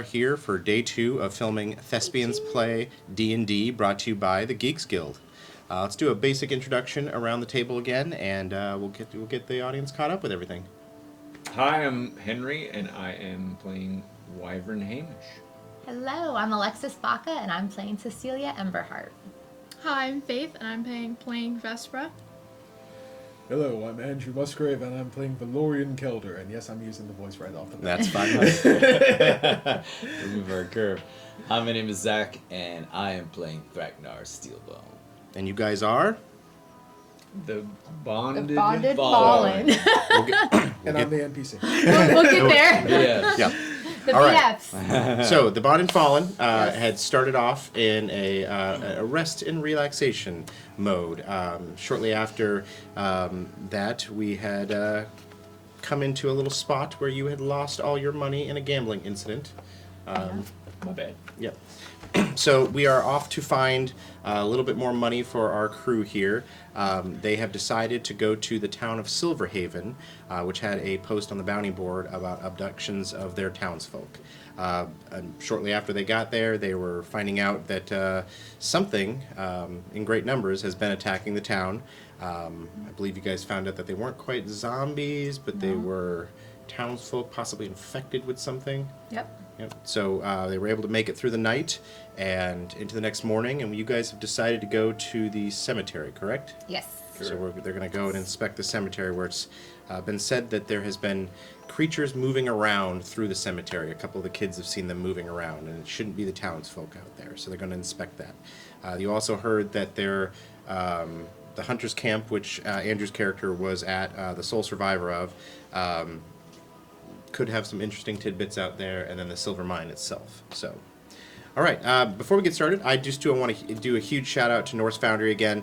here for day 2 of filming Thespians Play D&D, brought to you by the Geeks Guild. Let's do a basic introduction around the table again, and we'll get the audience caught up with everything. Hi, I'm Henry, and I am playing Wyvern Hamish. Hello, I'm Alexis Baca, and I'm playing Cecilia Emberheart. Hi, I'm Faith, and I'm playing Vespra. Hello, I'm Andrew Musgrave, and I'm playing Valorian Kelder, and yes, I'm using the voice right off the bat. That's fine. Remove our curve. Hi, my name is Zach, and I am playing Thraknar Steelbone. And you guys are? The Bonded, Fallen. And I'm the NPC. We'll get there. Yeah. Yeah. The All right. BFs. So the Bond and Fallen had started off in a rest and relaxation mode. Shortly after that, we had come into a little spot where you had lost all your money in a gambling incident. My bad. Yep. So we are off to find a little bit more money for our crew here. They have decided to go to the town of Silverhaven, which had a post on the bounty board about abductions of their townsfolk. And shortly after they got there, they were finding out that something in great numbers has been attacking the town. I believe you guys found out that they weren't quite zombies, but they were townsfolk possibly infected with something. Yep. Yep. So they were able to make it through the night and into the next morning, and you guys have decided to go to the cemetery, correct? Yes. So they're going to go and inspect the cemetery, where it's been said that there has been creatures moving around through the cemetery. A couple of the kids have seen them moving around, and it shouldn't be the townsfolk out there, so they're going to inspect that. You also heard that the hunter's camp, which Andrew's character was at, the sole survivor of, could have some interesting tidbits out there, and then the silver mine itself. So, all right. Before we get started, I just want to do a huge shout out to Norse Foundry again.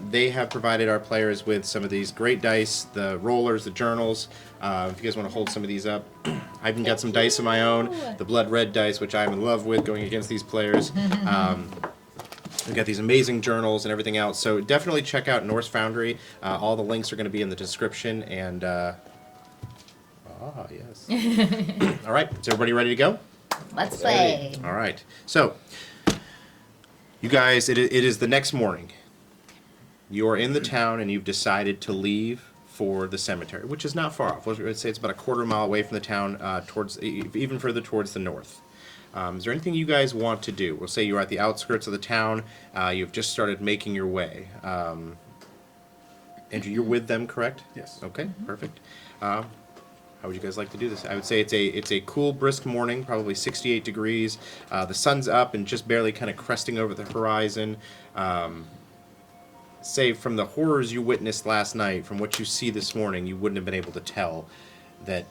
They have provided our players with some of these great dice, the rollers, the journals. If you guys want to hold some of these up, I even got some dice of my own, the blood red dice, which I'm in love with going against these players. We've got these amazing journals and everything else. So definitely check out Norse Foundry. All the links are going to be in the description, and yes. All right, is everybody ready to go? Let's play. All right. So, you guys, it is the next morning. You are in the town, and you've decided to leave for the cemetery, which is not far off. I would say it's about a quarter mile away from the town, even further towards the north. Is there anything you guys want to do? We'll say you're at the outskirts of the town. You've just started making your way. Andrew, you're with them, correct? Yes. Okay, perfect. How would you guys like to do this? I would say it's a cool, brisk morning, probably 68 degrees. The sun's up and just barely kind of cresting over the horizon. Say from the horrors you witnessed last night, from what you see this morning, you wouldn't have been able to tell that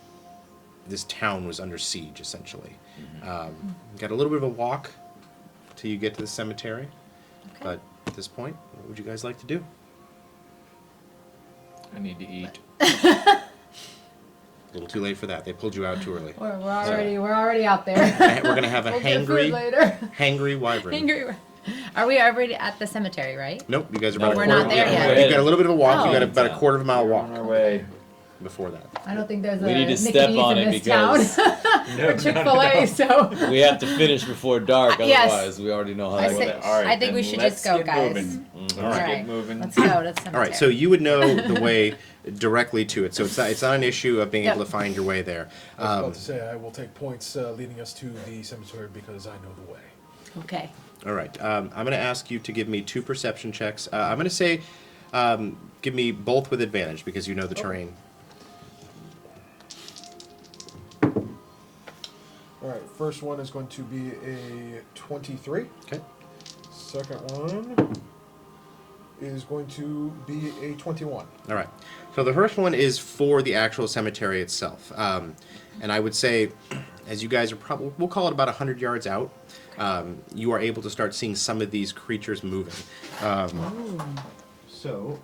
this town was under siege, essentially. Got a little bit of a walk till you get to the cemetery. Okay. But at this point, what would you guys like to do? I need to eat. A little too late for that. They pulled you out too early. We're already out there. We're gonna have a We'll get food later. hangry wyvern. Hangry. Are we already at the cemetery, right? Nope, you guys are No, about we're a quarter. not there yet. You've got a little bit of a walk. Oh. You got about a quarter of a mile We're on our walk way. before that. I don't think there's a We need to Nick step and on E's in it this because town. Or Chick-fil-A, so we have to finish before dark, Yes. otherwise we already know how I that say- works. All right, I think we then should let's just go, get guys. moving. All Let's right. get moving. let's go to the cemetery. All right, so you would know the way directly to it, so it's not an issue of being able to find your way there. I was about to say, I will take points leading us to the cemetery because I know the way. Okay. All right, I'm going to ask you to give me 2 perception checks. I'm going to say give me both with advantage because you know the terrain. All right, first one is going to be a 23. Okay. Second one is going to be a 21. All right. So the first one is for the actual cemetery itself. And I would say, as you guys are probably, we'll call it about 100 yards out, you are able to start seeing some of these creatures moving. So,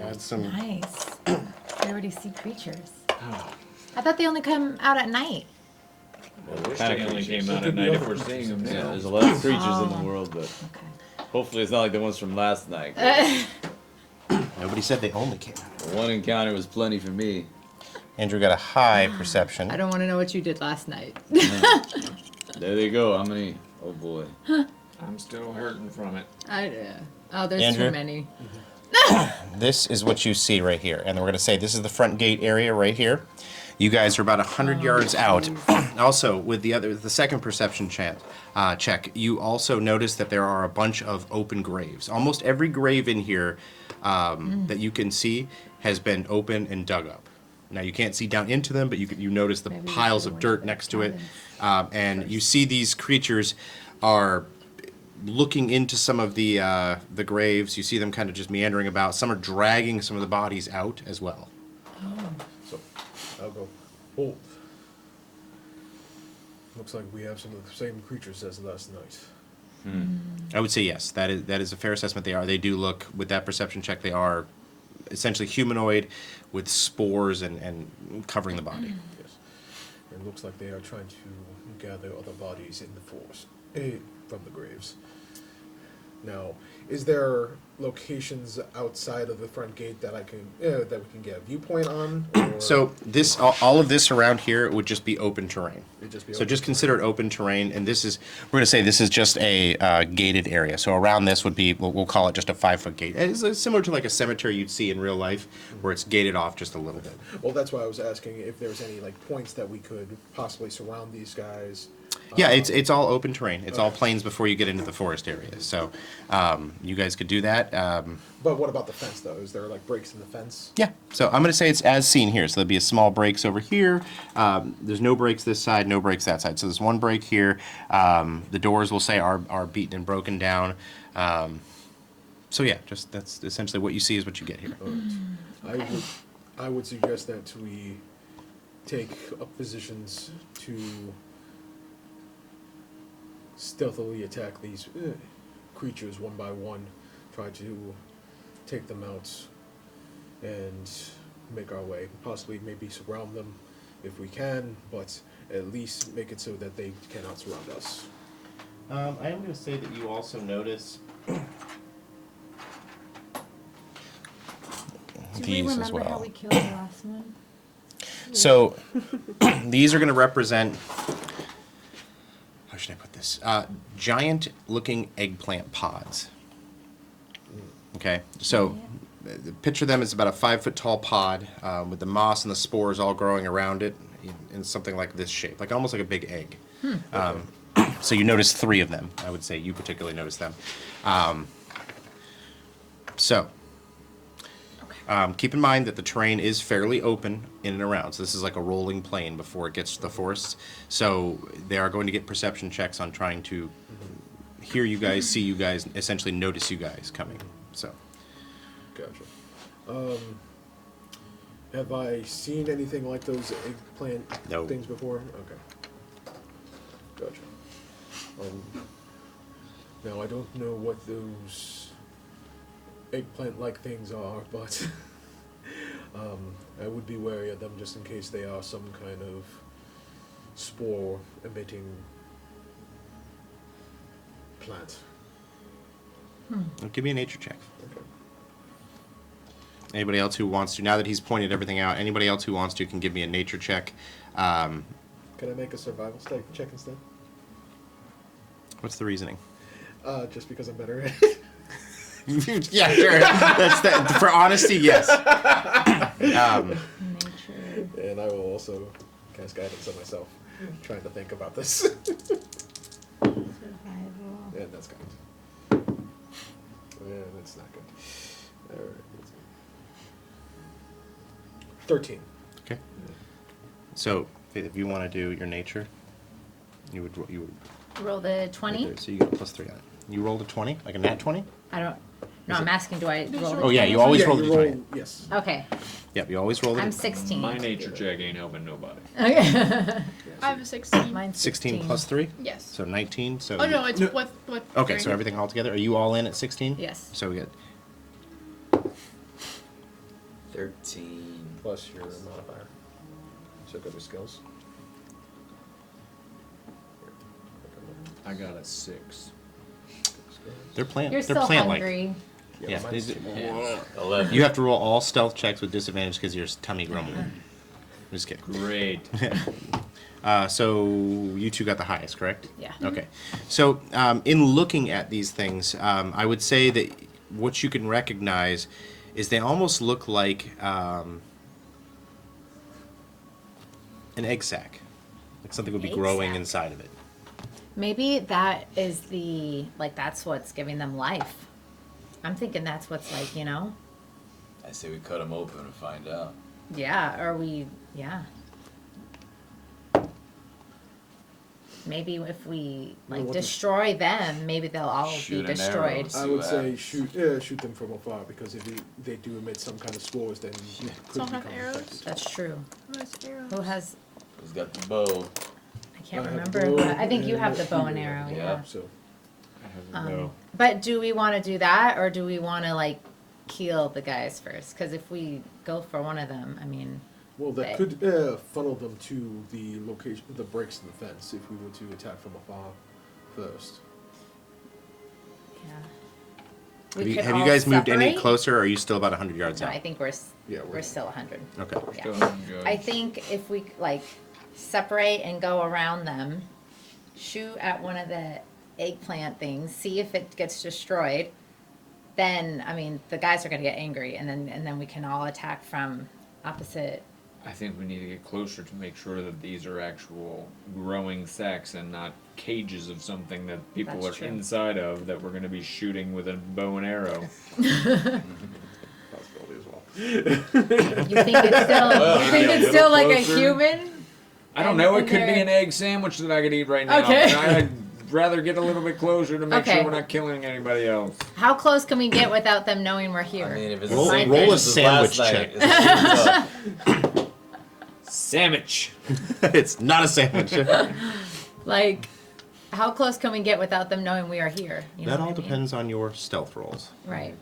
add some... Nice. I already see creatures. I thought they only come out at night. I wish Kinda they only creatures. came out at night if we're seeing them Yeah, now. there's a lot of creatures in the world, but Okay. hopefully it's not like the ones from last night. Nobody said they only came out. One encounter was plenty for me. Andrew got a high perception. I don't want to know what you did last night. There they go. How many? Oh boy. I'm still hurting from it. Oh, there's Andrew? too many. This is what you see right here. And we're going to say this is the front gate area right here. You guys are about 100 yards out. Also, with the second perception check, you also notice that there are a bunch of open graves. Almost every grave in here that you can see has been open and dug up. Now, you can't see down into them, but you notice the piles of dirt next to it. And you see these creatures are looking into some of the graves. You see them kind of just meandering about. Some are dragging some of the bodies out as well. So, I'll go. Oh. Looks like we have some of the same creatures as last night. I would say yes. That is a fair assessment. They do look, with that perception check, they are essentially humanoid with spores and covering the body. Yes. It looks like they are trying to gather other bodies in the forest from the graves. Now, is there locations outside of the front gate that I can that we can get a viewpoint on? Or So this, all of this around here would just be open terrain. It'd just be So open just consider it open terrain, and this is, we're going to say this is just a gated area. So around this would be, we'll call it just a 5-foot gate. It's similar to like a cemetery you'd see in real life, where it's gated off just a little bit. Well, that's why I was asking if there's any like points that we could possibly surround these guys. Yeah, it's all open terrain. It's all plains before you get into the forest area. So you guys could do that. But what about the fence, though? Is there like breaks in the fence? Yeah, so I'm going to say it's as seen here. So there'll be a small breaks over here. There's no breaks this side, no breaks that side. So there's one break here. The doors, we'll say, are beaten and broken down. So yeah, just that's essentially what you see is what you get here. I would suggest that we take up positions to stealthily attack these creatures one by one, try to take them out and make our way. Possibly maybe surround them if we can, but at least make it so that they cannot surround us. I am going to say that you also notice Do we these remember as well. how we killed the last one? So these are going to represent, how should I put this? Giant-looking eggplant pods. Okay, so picture them as about a 5-foot tall pod with the moss and the spores all growing around it in something like this shape, like almost like a big egg. So you notice 3 of them. I would say you particularly notice them. Keep in mind that the terrain is fairly open in and around. So this is like a rolling plain before it gets to the forests. So they are going to get perception checks on trying to hear you guys, see you guys, essentially notice you guys coming. So. Gotcha. Have I seen anything like those eggplant No. things before? Okay. Gotcha. Now I don't know what those eggplant-like things are, but I would be wary of them just in case they are some kind of spore-emitting plant. Give me a nature check. Okay. Anybody else who wants to, now that he's pointed everything out, anybody else who wants to can give me a nature check. Can I make a survival check instead? What's the reasoning? Just because I'm better at it. Yeah, sure. That's that. For honesty, yes. Nature. And I will also cast guidance on myself, trying to think about this. Survival. Yeah, that's good. Yeah, that's not good. Alright. 13. Okay. So, Faith, if you want to do your nature, you would Roll the 20? right there, so you get a +3 on it. You rolled a 20, like a nat 20. I don't. No, I'm asking. Do I roll? Oh yeah, you always roll the you d20. yes. Okay. Yep, you always roll the. I'm 16. My nature check ain't helping nobody. Okay. I have a 16. Mine's 16 plus 3, Yes. so 19. So. Oh no, it's what? Okay, so everything all together. Are you all in at 16? Yes. So we get 13. Plus your modifier. So good with skills. I got a 6. they're plant. You're they're still plant-like. hungry. Yeah. mine's- Yeah. 11. You have to roll all stealth checks with disadvantage because your tummy grumbled. just kidding. Great. So you two got the highest, correct? Yeah. Okay. So in looking at these things, I would say that what you can recognize is they almost look like an egg sac. Like something would be Egg growing sac. inside of it. Maybe that is that's what's giving them life. I'm thinking that's what's I say we cut them open and find out. yeah, maybe if we what the- destroy them, maybe they'll all Shoot be an destroyed. arrow. I would say happens. shoot them from afar, because if they do emit some kind of spores, then you could Don't have become arrows? infected. That's true. Nice arrow. Who has? Who's got the bow? I can't I have remember. bow I think you and have the bow and shooting arrow. arrow. Yeah. So I have a bow. But do we want to do that, or do we want to kill the guys first? Because if we go for one of them, I mean, well, that Okay. could funnel them to the location, the breaks in the fence, if we were to attack from afar first. yeah. Have We you, could have you all guys moved any separate. closer, or are you still about 100 yards No, out? I think we're Yeah, we're still 100. Okay. Yeah. Still good. I think if we separate and go around them, shoot at one of the eggplant things, see if it gets destroyed, then I mean the guys are gonna get angry, and then we can all attack from opposite. I think we need to get closer to make sure that these are actual growing sacs and not cages of something that people That's are true. inside of that we're going to be shooting with a bow and arrow. Possibility as well. You think it's still? Well, you think yeah, a it's still little like a closer. human? I don't And- know. It and could be they're- an egg sandwich that I could eat right now. Okay. But I'd rather get a little bit closer to make Okay. sure we're not killing anybody else. How close can we get without them knowing we're here? I mean, if it's Roll- the same roll a dish as last sandwich night, check. it's a thumbs up. Sandwich. It's not a sandwich. Like, how close can we get without them knowing we are here? You know That what all I mean? depends on your stealth rolls. Right.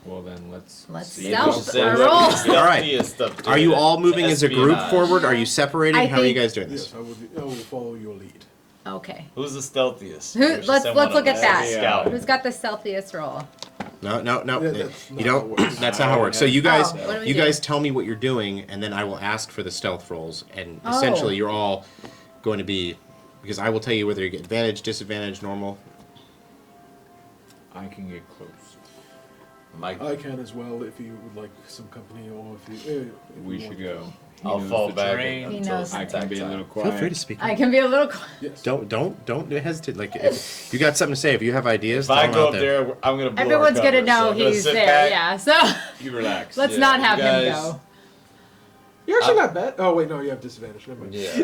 Well, then let's Let's see. Maybe stealth. we should say Roll. whoever the All right. stealthiest up to Are you it, all moving as a group espionage. forward? Are you separating? I How are you think- guys doing this? Yes, I will follow your lead. Okay. Who's the stealthiest? Who- We should let's send one look of at us that. as a scout. Who's got the stealthiest roll? No. Yeah, that's You not don't. how it works. That's not how it works. So you guys, Oh, what do we you do? guys tell me what you're doing, and then I will ask for the stealth rolls, and Oh. essentially you're all going to be, because I will tell you whether you get advantage, disadvantage, normal. I can get close. Mike, I can as well if you would like some company, or if you. If We you should want. go. He I'll knows fall the back terrain. He until knows it's the I can attack be a time. little quiet. Feel free to speak. I can be a little. Yes. Don't hesitate. Like if you got something to say, if you have ideas, If I throw 'em go out up there, I'm gonna blow Everyone's our gonna cover, so know I'm gonna he's sit there. back. Yeah. So You relax. let's Yeah, not you have him guys- go. You actually not bad. Oh wait, no, you have disadvantage. Never mind. Yeah.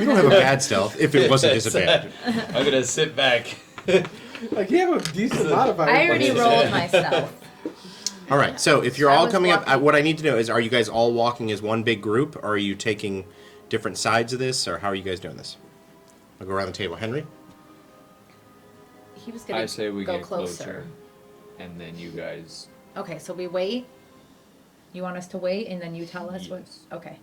You don't have a bad stealth if it wasn't Yes. disadvantage. I'm gonna sit back. Like you have a decent modifier. I already Yeah. rolled myself. All right. So if you're I all was coming up, walking. what I need to know is: are you guys all walking as one big group, or are you taking different sides of this, or how are you guys doing this? I'll go around the table. Henry. He was gonna I say we go get closer, and then you guys. Okay, so we wait. You want us to wait, and then you tell us what? Yes. Okay.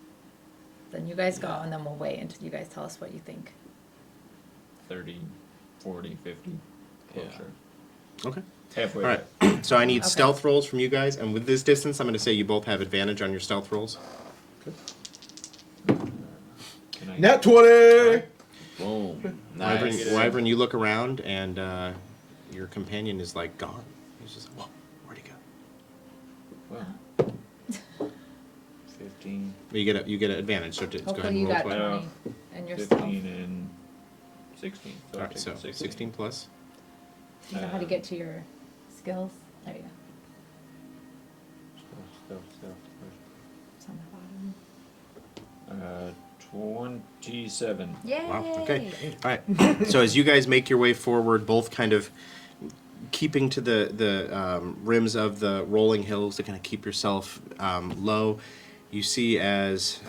Then you guys go, and then we'll wait until you guys tell us what you think. 30, 40, 50. Yeah. Closer. Okay. Halfway. All right. So I need Okay. stealth rolls from you guys, and with this distance, I'm going to say you both have advantage on your stealth rolls. Can I Nat 20. Boom. Wyvern, Nice. Wyvern, you look around, and your companion is like gone. He's just like, whoa, where'd he go? Well, 15, But you get an advantage, so just go ahead Hopefully and you roll got 20. 20, and you're 15 and 16. So All I'll right, take so the 16 plus. Do you know how to get to your skills? There you go. Stealth. It's on the bottom. 27. Yay! Wow. Okay. All right. So as you guys make your way forward, both kind of keeping to the rims of the rolling hills to kind of keep yourself low, you see as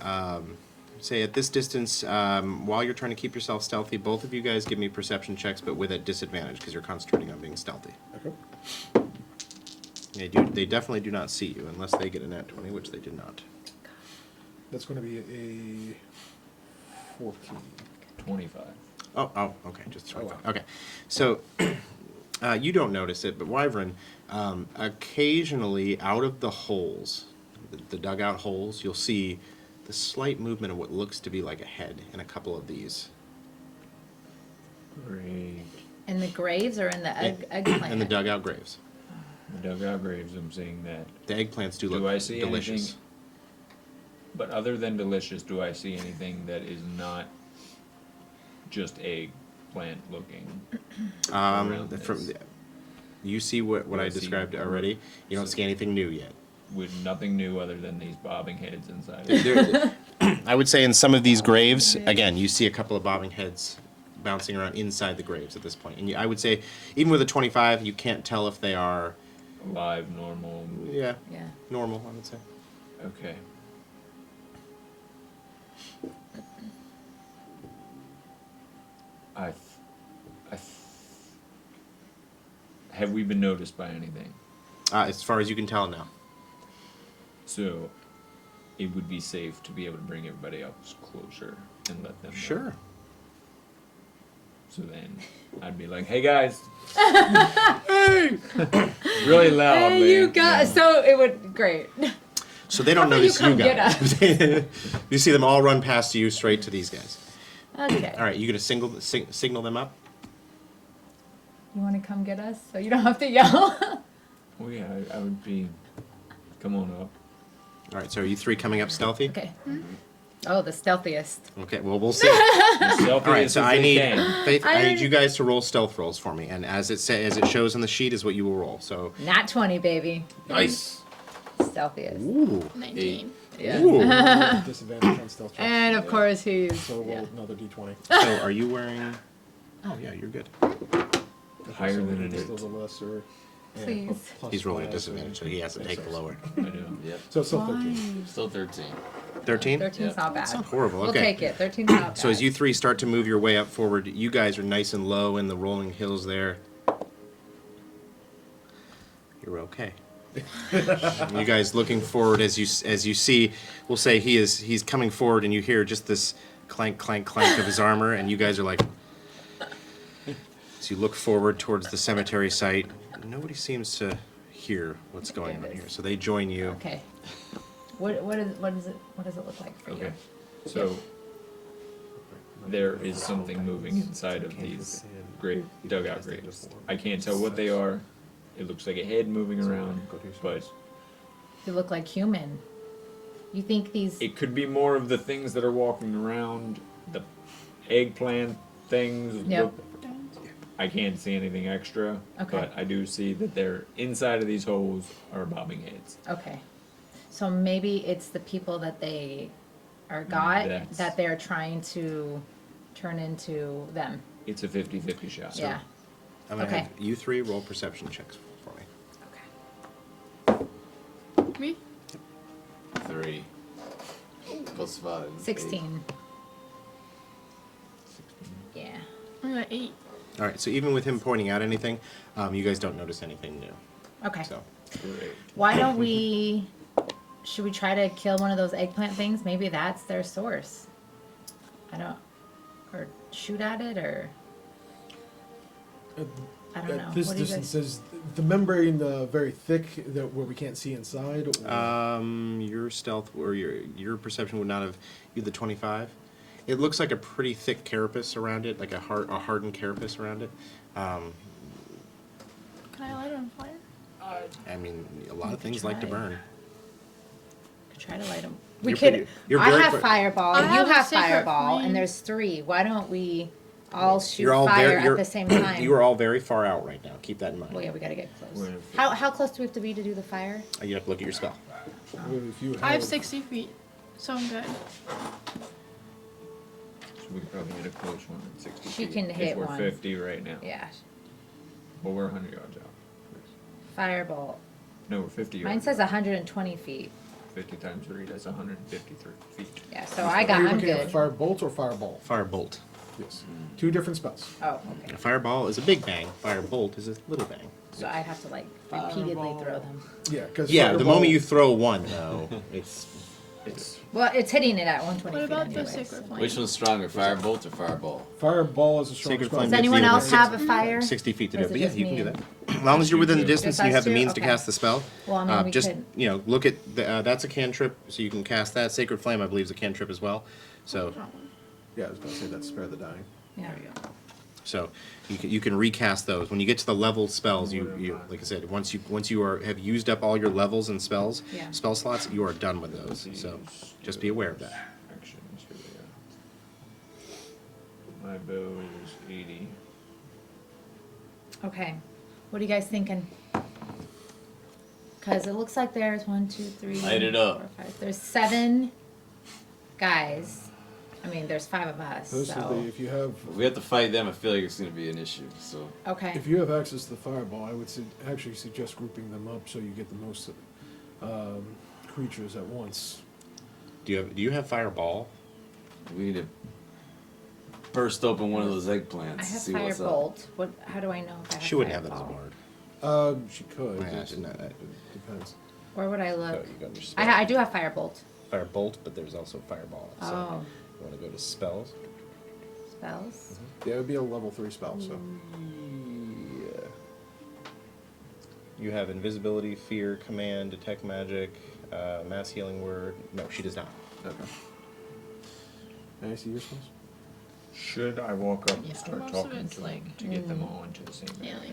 say at this distance, while you're trying to keep yourself stealthy, both of you guys give me perception checks, but with a disadvantage because you're concentrating on being stealthy. Okay. They definitely do not see you unless they get a nat 20, which they did not. That's going to be a 14. 25. Oh, okay, just 25. wow. Okay, so you don't notice it, but Wyvern, occasionally out of the holes, the dugout holes, you'll see the slight movement of what looks to be like a head in a couple of these. Great. In the graves or in the eggplant? And the dugout graves. The dugout graves, I'm seeing that. The eggplants do look Do I see delicious. anything? But other than delicious, do I see anything that is not just eggplant looking? around this? You see what Do I I see described more? already. You don't So- see anything new yet. With nothing new other than these bobbing heads inside. There- I would say in some of these graves, again, you see a couple of bobbing heads bouncing around inside the graves at this point. And I would say, even with a 25, you can't tell if they are, Alive, normal. yeah, Yeah. normal, I would say. Okay. Have we been noticed by anything? As far as you can tell now. So, it would be safe to be able to bring everybody up closer and let them know. Sure. So then, I'd be like, "Hey guys, hey!" Really loud, Hey, man. you got so it would great. So they don't How about you notice you come get guys. You see them all run past you straight to these guys. Okay. All right, you gonna signal them up? You want to come get us so you don't have to yell? Oh yeah, I would be. Come on up. All right, so are you three coming up stealthy? Okay. Oh, the stealthiest. Okay, well we'll see. All All right, so I need Faith. I need you guys to roll stealth rolls for me, and as it shows on the sheet is what you will roll. So Not 20, baby. nice. Stealthiest. Ooh. 19. Yeah. Ooh. Disadvantage on stealth checks. And of course he's. So roll yeah. another d20. So are you wearing? Oh yeah, you're good. Higher So than an this 8. is a lesser. and Please. plus He's rolling a 5, disadvantage, so he has to take the lower. I do. Yep. So it's still 13. Still 13. 13. 13's Yeah. not bad. That's not horrible. We'll Okay. take it. 13's not bad. So as you three start to move your way up forward, you guys are nice and low in the rolling hills there. You're okay. You guys looking forward as you see, we'll say he's coming forward and you hear just this clank clank clank of his armor and you guys are like as you look forward towards the cemetery site, nobody seems to hear what's going on here. So they join you. Okay. What does it look like for Okay. you? So there is something moving inside of these dugout graves. I can't tell what they are. It looks like a head moving around, but You look like human. You think these? it could be more of the things that are walking around. The eggplant things. Yep. look- I can't see anything extra, Okay. but I do see that they're inside of these holes are bobbing heads. Okay. So maybe it's the people that they are got That's- that they're trying to turn into them. It's a 50-50 shot. Yeah. I'm gonna Okay. have you three roll perception checks for me. Okay. Me? 3. Plus 5. 16. Yeah. I got 8. All right. So even with him pointing out anything, you guys don't notice anything new. Okay. So Great. Why don't we? Should we try to kill one of those eggplant things? Maybe that's their source. I don't. Or shoot at it, or I don't know. At this What do you distance, guys? is the membrane very thick that where we can't see inside? Or? your stealth or your perception would not have you the 25. It looks like a pretty thick carapace around it, like a hardened carapace around it. Can I light it on fire? I mean, a lot You of could things like to try. burn. Could try to light them. We You're could. pretty- you're I very have quick. fireball. I You have a have sacred fireball, flame. and there's 3. Why don't we all shoot You're all fire very. at the same time? You are all very far out right now. Keep that in mind. Well, yeah, we gotta get close. Where- How close do we have to be to do the fire? You have to look at your spell. If you I have 60 feet, so I'm good. So we could probably hit a close one at 60 She feet. can hit if we're one. 50 right now. Yeah. Well, we're 100 yards out. Firebolt. No, we're 50 yards Mine says out. 120 feet. 50 times 3, that's 153 feet. Yeah, so Are you I'm looking at good. firebolt or fireball? Firebolt. Yes. 2 different spells. Oh, okay. A fireball is a big bang. Firebolt is a little bang. So I have to like repeatedly throw them. Yeah, because Yeah, the moment you throw one, though, it's It's Well, it's hitting it at 120 What about feet the anyways. sacred flame? Which one's stronger, firebolt or fireball? Fireball is a strong Sacred spell. flame Does anyone It's else have a fire? 60 feet to Or do is it. it But yeah, just you can me do and- that. As long as you're within the Just distance Just and you us have the two? means to Okay. cast the spell, Well, I mean, we just could- look at that's a cantrip, so you can cast that. Sacred Flame, I believe, is a cantrip as well. So Yeah, I was going to say that's spare the dying. Yeah. So you can recast those when you get to the level spells. You like I said, once you have used up all your levels and spells, Yeah. spell slots, you are done with those. So just be aware of that. Actions, here we go. My bow is 80. Okay. What are you guys thinking? Because it looks like there's 1, 2, 3, Light it up. 4, 5. There's 7 guys. I mean, there's 5 of us. Personally, So if you have If we have to fight them, I feel like it's going to be an issue. So okay. if you have access to the fireball, I would actually suggest grouping them up so you get the most creatures at once. Do you have Fireball? we need to burst open one of those eggplants. I have see what's up. Firebolt. What? How do I know if I have She wouldn't have that as a Fireball? bard. She could. Yeah, It no, that- depends. Where would I Oh, look? you got your spell. I do have Firebolt. Firebolt, but there's also Fireball. So Oh. you want to go to spells? Spells. Yeah, it would be a level 3 spell, so. Yeah. You have invisibility, fear, command, detect magic, mass healing word. No, she does not. Okay. Can I see your spells? Should I walk up Yeah, and start most of talking it's to like- them to get them all into the same Yeah, area?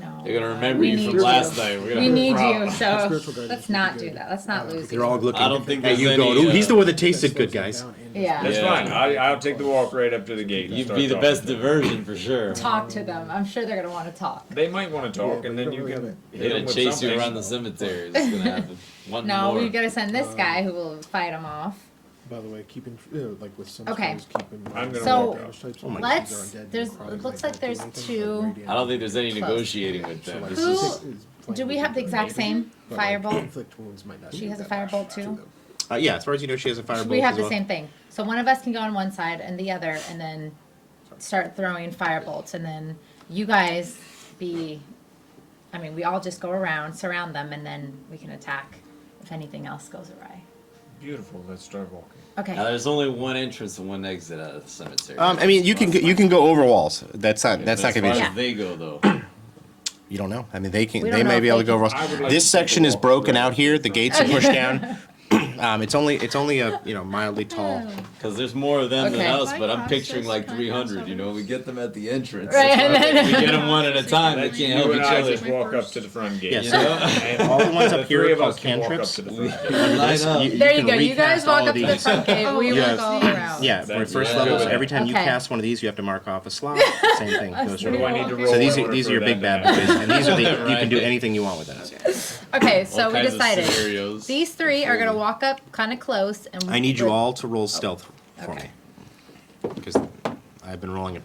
No. They're gonna remember We you need from you. last night. We're gonna We have a need problem. you. So Spiritual guidance let's would not be do good. that. Let's not lose. They're all looking I don't think at there's you any, going, ooh, he's the one that That tasted slows good, them guys. down and Yeah. That's Yeah. fine. I'll take the walk right up to the gate. and You'd start be the talking best to them. diversion for sure. Talk to them. I'm sure they're gonna want to talk. They might want to talk, Yeah, and but then you you don't can really They're hit them gonna with chase you something. around the cemetery. That's gonna happen. One No, more. we gotta send this guy who will fight them off. By the way, keep in like with some Okay. spells, keep in mind. I'm gonna So, walk out. damage types. Oh my These let's- are undead, there's- necrotic, it looks might like not do there's anything, two- but radiant I don't think there's any Close. negotiating with So, them. like, It's Who- just- Do we have the exact same but, like, firebolt? inflict wounds might not She do has a that much firebolt to too? them. Yeah, as far as you know, she has a firebolt. We have as the well. same thing. So one of us can go on one side and the other, and then start throwing firebolts, and then you guys be. I mean, we all just go around, surround them, and then we can attack if anything else goes awry. Beautiful. Let's start walking. Okay. Now there's only one entrance and one exit out of the cemetery. I mean, you can go over walls. That's not As gonna be. far an as issue. they go though. You don't know. I mean, they can. We They don't know may if be able they to go over can- walls. I would like This to take section a is walk broken through out it. here. The gates are pushed down. It's only a mildly tall. Because there's more of them than Okay. us, but I'm Like picturing us, like just 300. You know, we get them at the entrance. Right, and then- we get them one at a time. They Let can't you help and each I other. just walk up to the front gate. Yes. You know? And All the ones up the here three are of called us can walk up cantrips. to the front gate. Line up. There you can go. You guys recast all walk of up to the these. front gate. We Yes. will go around. Yeah, for That's first really levels, good. every time you Okay. cast one of these, you have to mark off a slot. Same thing. Goes What from do I there. need to Okay. roll? So in these order are for your that big to bad happen? boys, and these are the you can do Right. anything you want with those. Okay, so All we kinds of decided scenarios. these three are gonna walk up kind of close, and I need you with- all to roll stealth for Okay. me, because I've been rolling it.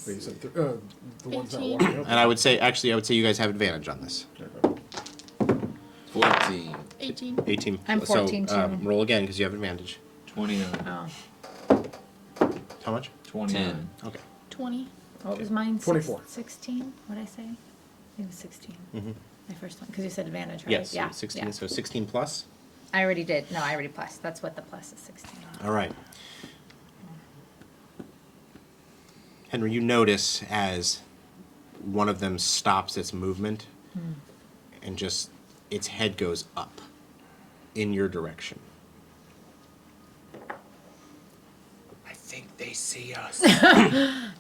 Wait, you said the ones that 18. walking up. And I would say you guys have advantage on this. 14. 18. 18. I'm 14 so, too. roll again because you have advantage. 29. Oh, How much? 29. Okay. 20. what was mine? 24. 16. What did I say? It was 16. Mhm. My first one, because you said advantage, right? Yes. Yeah. 16. yeah. So 16 plus. I already did. No, I already plus. That's what the plus is. 16. All right. Henry, you notice as one of them stops its movement and just its head goes up in your direction. I think they see us. Okay.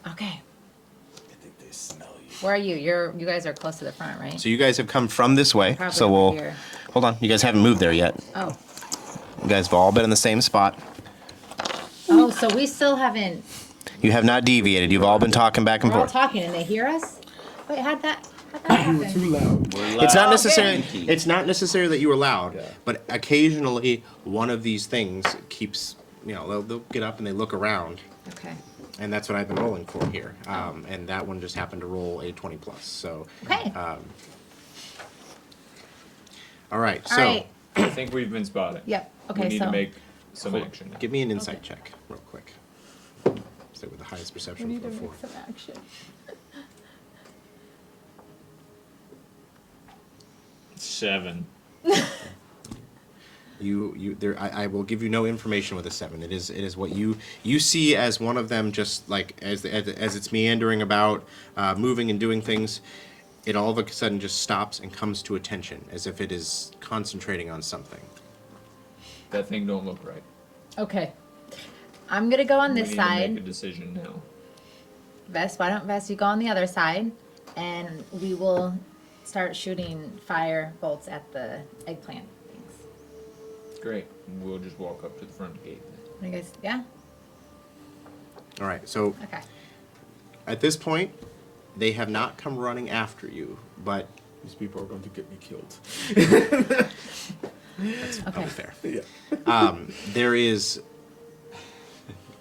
I think they smell you. Where are you? You guys are close to the front, right? So you guys have come from this way. Probably so over we'll here. hold on. You guys haven't moved there yet. Oh. You guys have all been in the same spot. Oh, so we still haven't. You have not deviated. You've all been talking back and We're all forth. talking, and they hear us. Wait, how'd that happen? Too loud. We're It's not loud. necessarily. Okay. It's not necessarily that you were loud, Yeah. but occasionally one of these things keeps. They'll get up and they look around, Okay. and that's what I've been rolling for here. And that one just happened to roll a 20 plus. So. Okay. All right. All So right. I think we've been spotted. Yep. Okay. We need so to make some action. give me an insight Okay. check real quick. Stay with the highest we perception need for to a 4. make some action. 7. I will give you no information with a 7. It is what you see as one of them, just like as it's meandering about, moving and doing things. It all of a sudden just stops and comes to attention, as if it is concentrating on something. That thing don't look right. Okay. I'm gonna go on We this need to make a side. decision now. Vest, why don't Vest you go on the other side, and we will start shooting fire bolts at the eggplant things. Great. We'll just walk up to the front gate. What do you guys? Yeah. All right. So Okay. at this point, they have not come running after you, but These people are going to get me killed. that's Okay. probably fair. Yeah. There is.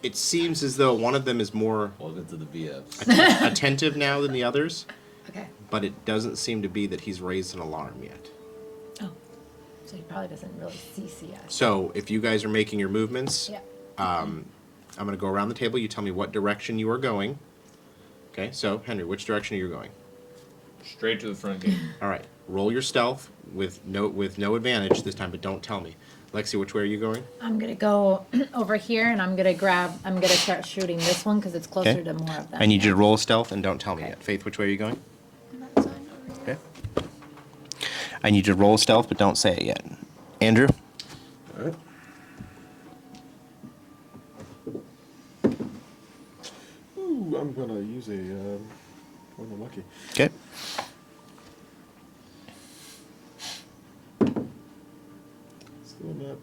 It seems as though one of them is more Welcome to the BFs. attentive now than the others, Okay. but it doesn't seem to be that he's raised an alarm yet. Oh. So he probably doesn't really see us. So if you guys are making your movements, Yeah. I'm going to go around the table. You tell me what direction you are going. Okay, so Henry, which direction are you going? Straight to the front gate. All right, roll your stealth with no advantage this time, but don't tell me. Lexi, which way are you going? I'm gonna go over here, and I'm gonna start shooting this one because it's closer Okay. to more of them. I need you to roll stealth and don't tell me Okay. yet. Faith, which way are you going? That side over here. Okay. I need you to roll stealth, but don't say it yet. Andrew? All right. Ooh, I'm gonna use a one lucky. Okay. Still not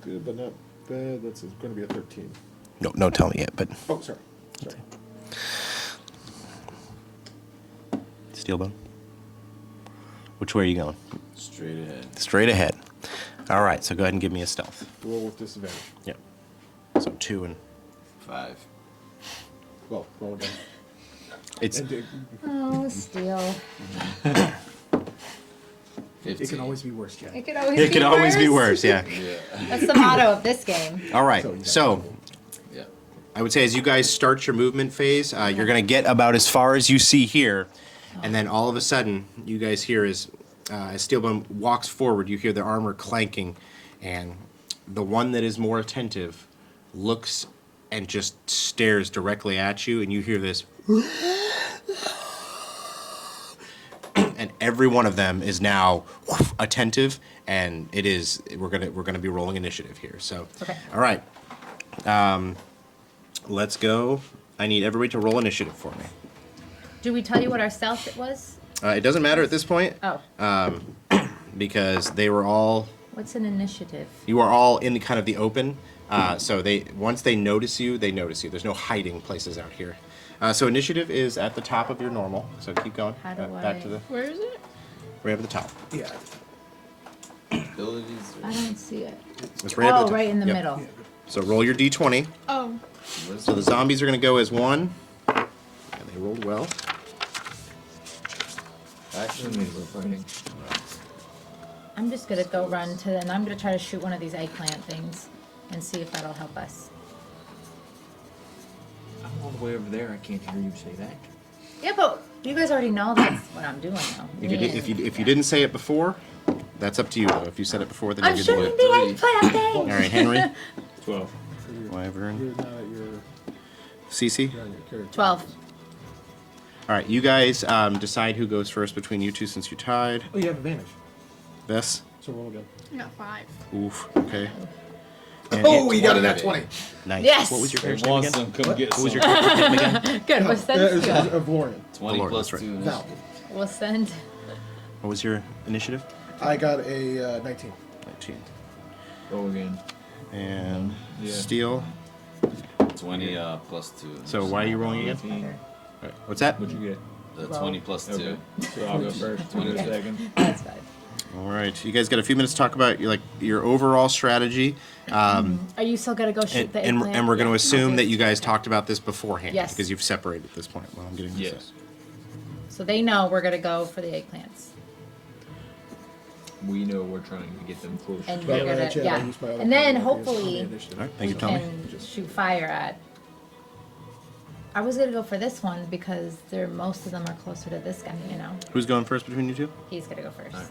good, but not bad. That's going to be a 13. No, don't tell me yet, but Oh, sorry. Sorry. Steelbone. Which way are you going? Straight ahead. Straight ahead. All right, so go ahead and give me a stealth. Roll with disadvantage. Yep. So 2 and 5. Well, roll again. it's And Oh, steel. 15. it can always be worse, Jack. It could always. it be could always be worse. Yeah. Yeah. That's the motto of this game. All right. So, yeah. So Yeah. I would say as you guys start your movement phase, you're going to get about as far as you see here, and then all of a sudden, you guys hear as Steelbone walks forward, you hear the armor clanking, and the one that is more attentive looks and just stares directly at you, and you hear this, and every one of them is now attentive, and it is we're gonna be rolling initiative here. So, Okay. all right. Let's go. I need everybody to roll initiative for me. Do we tell you what our stealth it was? It doesn't matter at this point Oh, because they were all. what's an initiative? You are all in the kind of the open. So once they notice you, they notice you. There's no hiding places out here. So initiative is at the top of your normal. So keep going. How do Back I- to the Where is it? right up at the top. Yeah. Abilities. I don't see it. It's right up at Oh, the top. right in the Yep. middle. So roll your d20. Oh, So the zombies are going to go as 1. And they rolled well. Actually, we're fighting. I'm just gonna go run to, and I'm gonna try to shoot one of these eggplant things, and see if that'll help us. I'm all the way over there. I can't hear you say that. Yeah, but you guys already know that's what I'm doing now. If you didn't say it before, that's up to you. Though. If you said it before, then I'm you didn't do shooting it. the eggplant All thing. right, Henry. 12. Wyvern. You're not at your, Cece. you're on your character. 12. All right, you guys decide who goes first between you two since you tied. Oh, you have advantage. Bess. So roll again. I got 5. Oof. Okay. And Oh, you got it at 20. Nice. Yes! What was your character's If name wants again? some, come get What was some. your character's name again? Good. We'll send It's you. of Lorian. 20 Lord, plus that's right. 2. Val. We'll send. What was your initiative? I got a 19. 19. Roll again. And Yeah. Steel. 20 plus 2. So why are you rolling again? 18. All right, what's that? What'd you get? The Roll. 20 plus 2. Okay. So I'll go first. You go second. That's fine. All right, you guys got a few minutes to talk about your overall strategy, Are you still gonna go shoot the and eggplant? we're going to Yeah. assume that Okay. you guys talked about this beforehand Yes. because you've separated at this point. Well, I'm getting this. Yes. So they know we're gonna go for the eggplants, We know we're trying to get them close. and Well, we're gonna Chad, I used my other and then character against hopefully the initiative. All right, thank you, we Tommy. can shoot fire at. I was gonna go for this one because most of them are closer to this guy. You know, Who's going first between you two? he's gonna go first. Alright.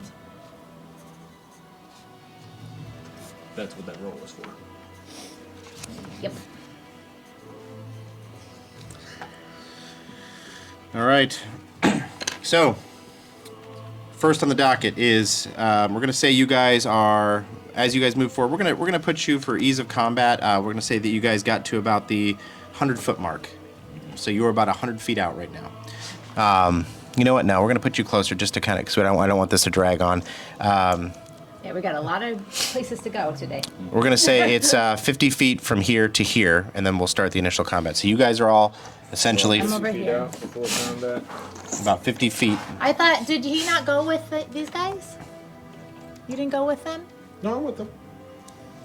That's what that roll was for. Yep. All right. So, first on the docket is we're gonna say you guys are, as you guys move forward, we're gonna put you for ease of combat. We're gonna say that you guys got to about the 100-foot mark. So you are about 100 feet out right now. You know what? Now we're gonna put you closer just to kind of, because I don't want this to drag on. Yeah, we got a lot of places to go today. We're gonna say it's 50 feet from here to here, and then we'll start the initial combat. So you guys are all essentially I'm over Feet here. out before combat. about 50 feet. I thought, did he not go with these guys? You didn't go with them? No, I'm with them.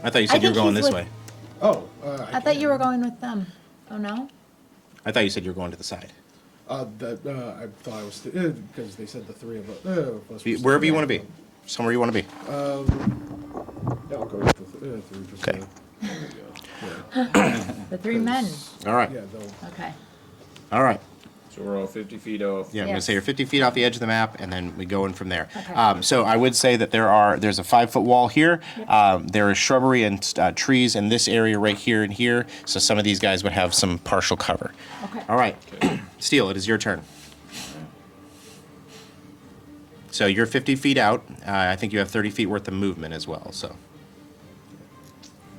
I thought you said you were think going he's this with- way. Oh, I thought you were going with them. Oh no? I thought you said you were going to the side. I thought I was because they said the three of us. Wherever you want to be. Somewhere you want to be. Yeah, I'll go with the three. Just, Okay. The three men. All right. Yeah, they'll. Okay. All right. So we're all 50 feet off. Yeah, I'm going to Yes. say you're 50 feet off the edge of the map, and then we go in from there. Okay. So I would say that there's a 5-foot wall here. There is shrubbery and trees in this area right here and here. So some of these guys would have some partial cover. Okay. All right. Steel, it is your turn. So you're 50 feet out. I think you have 30 feet worth of movement as well. So,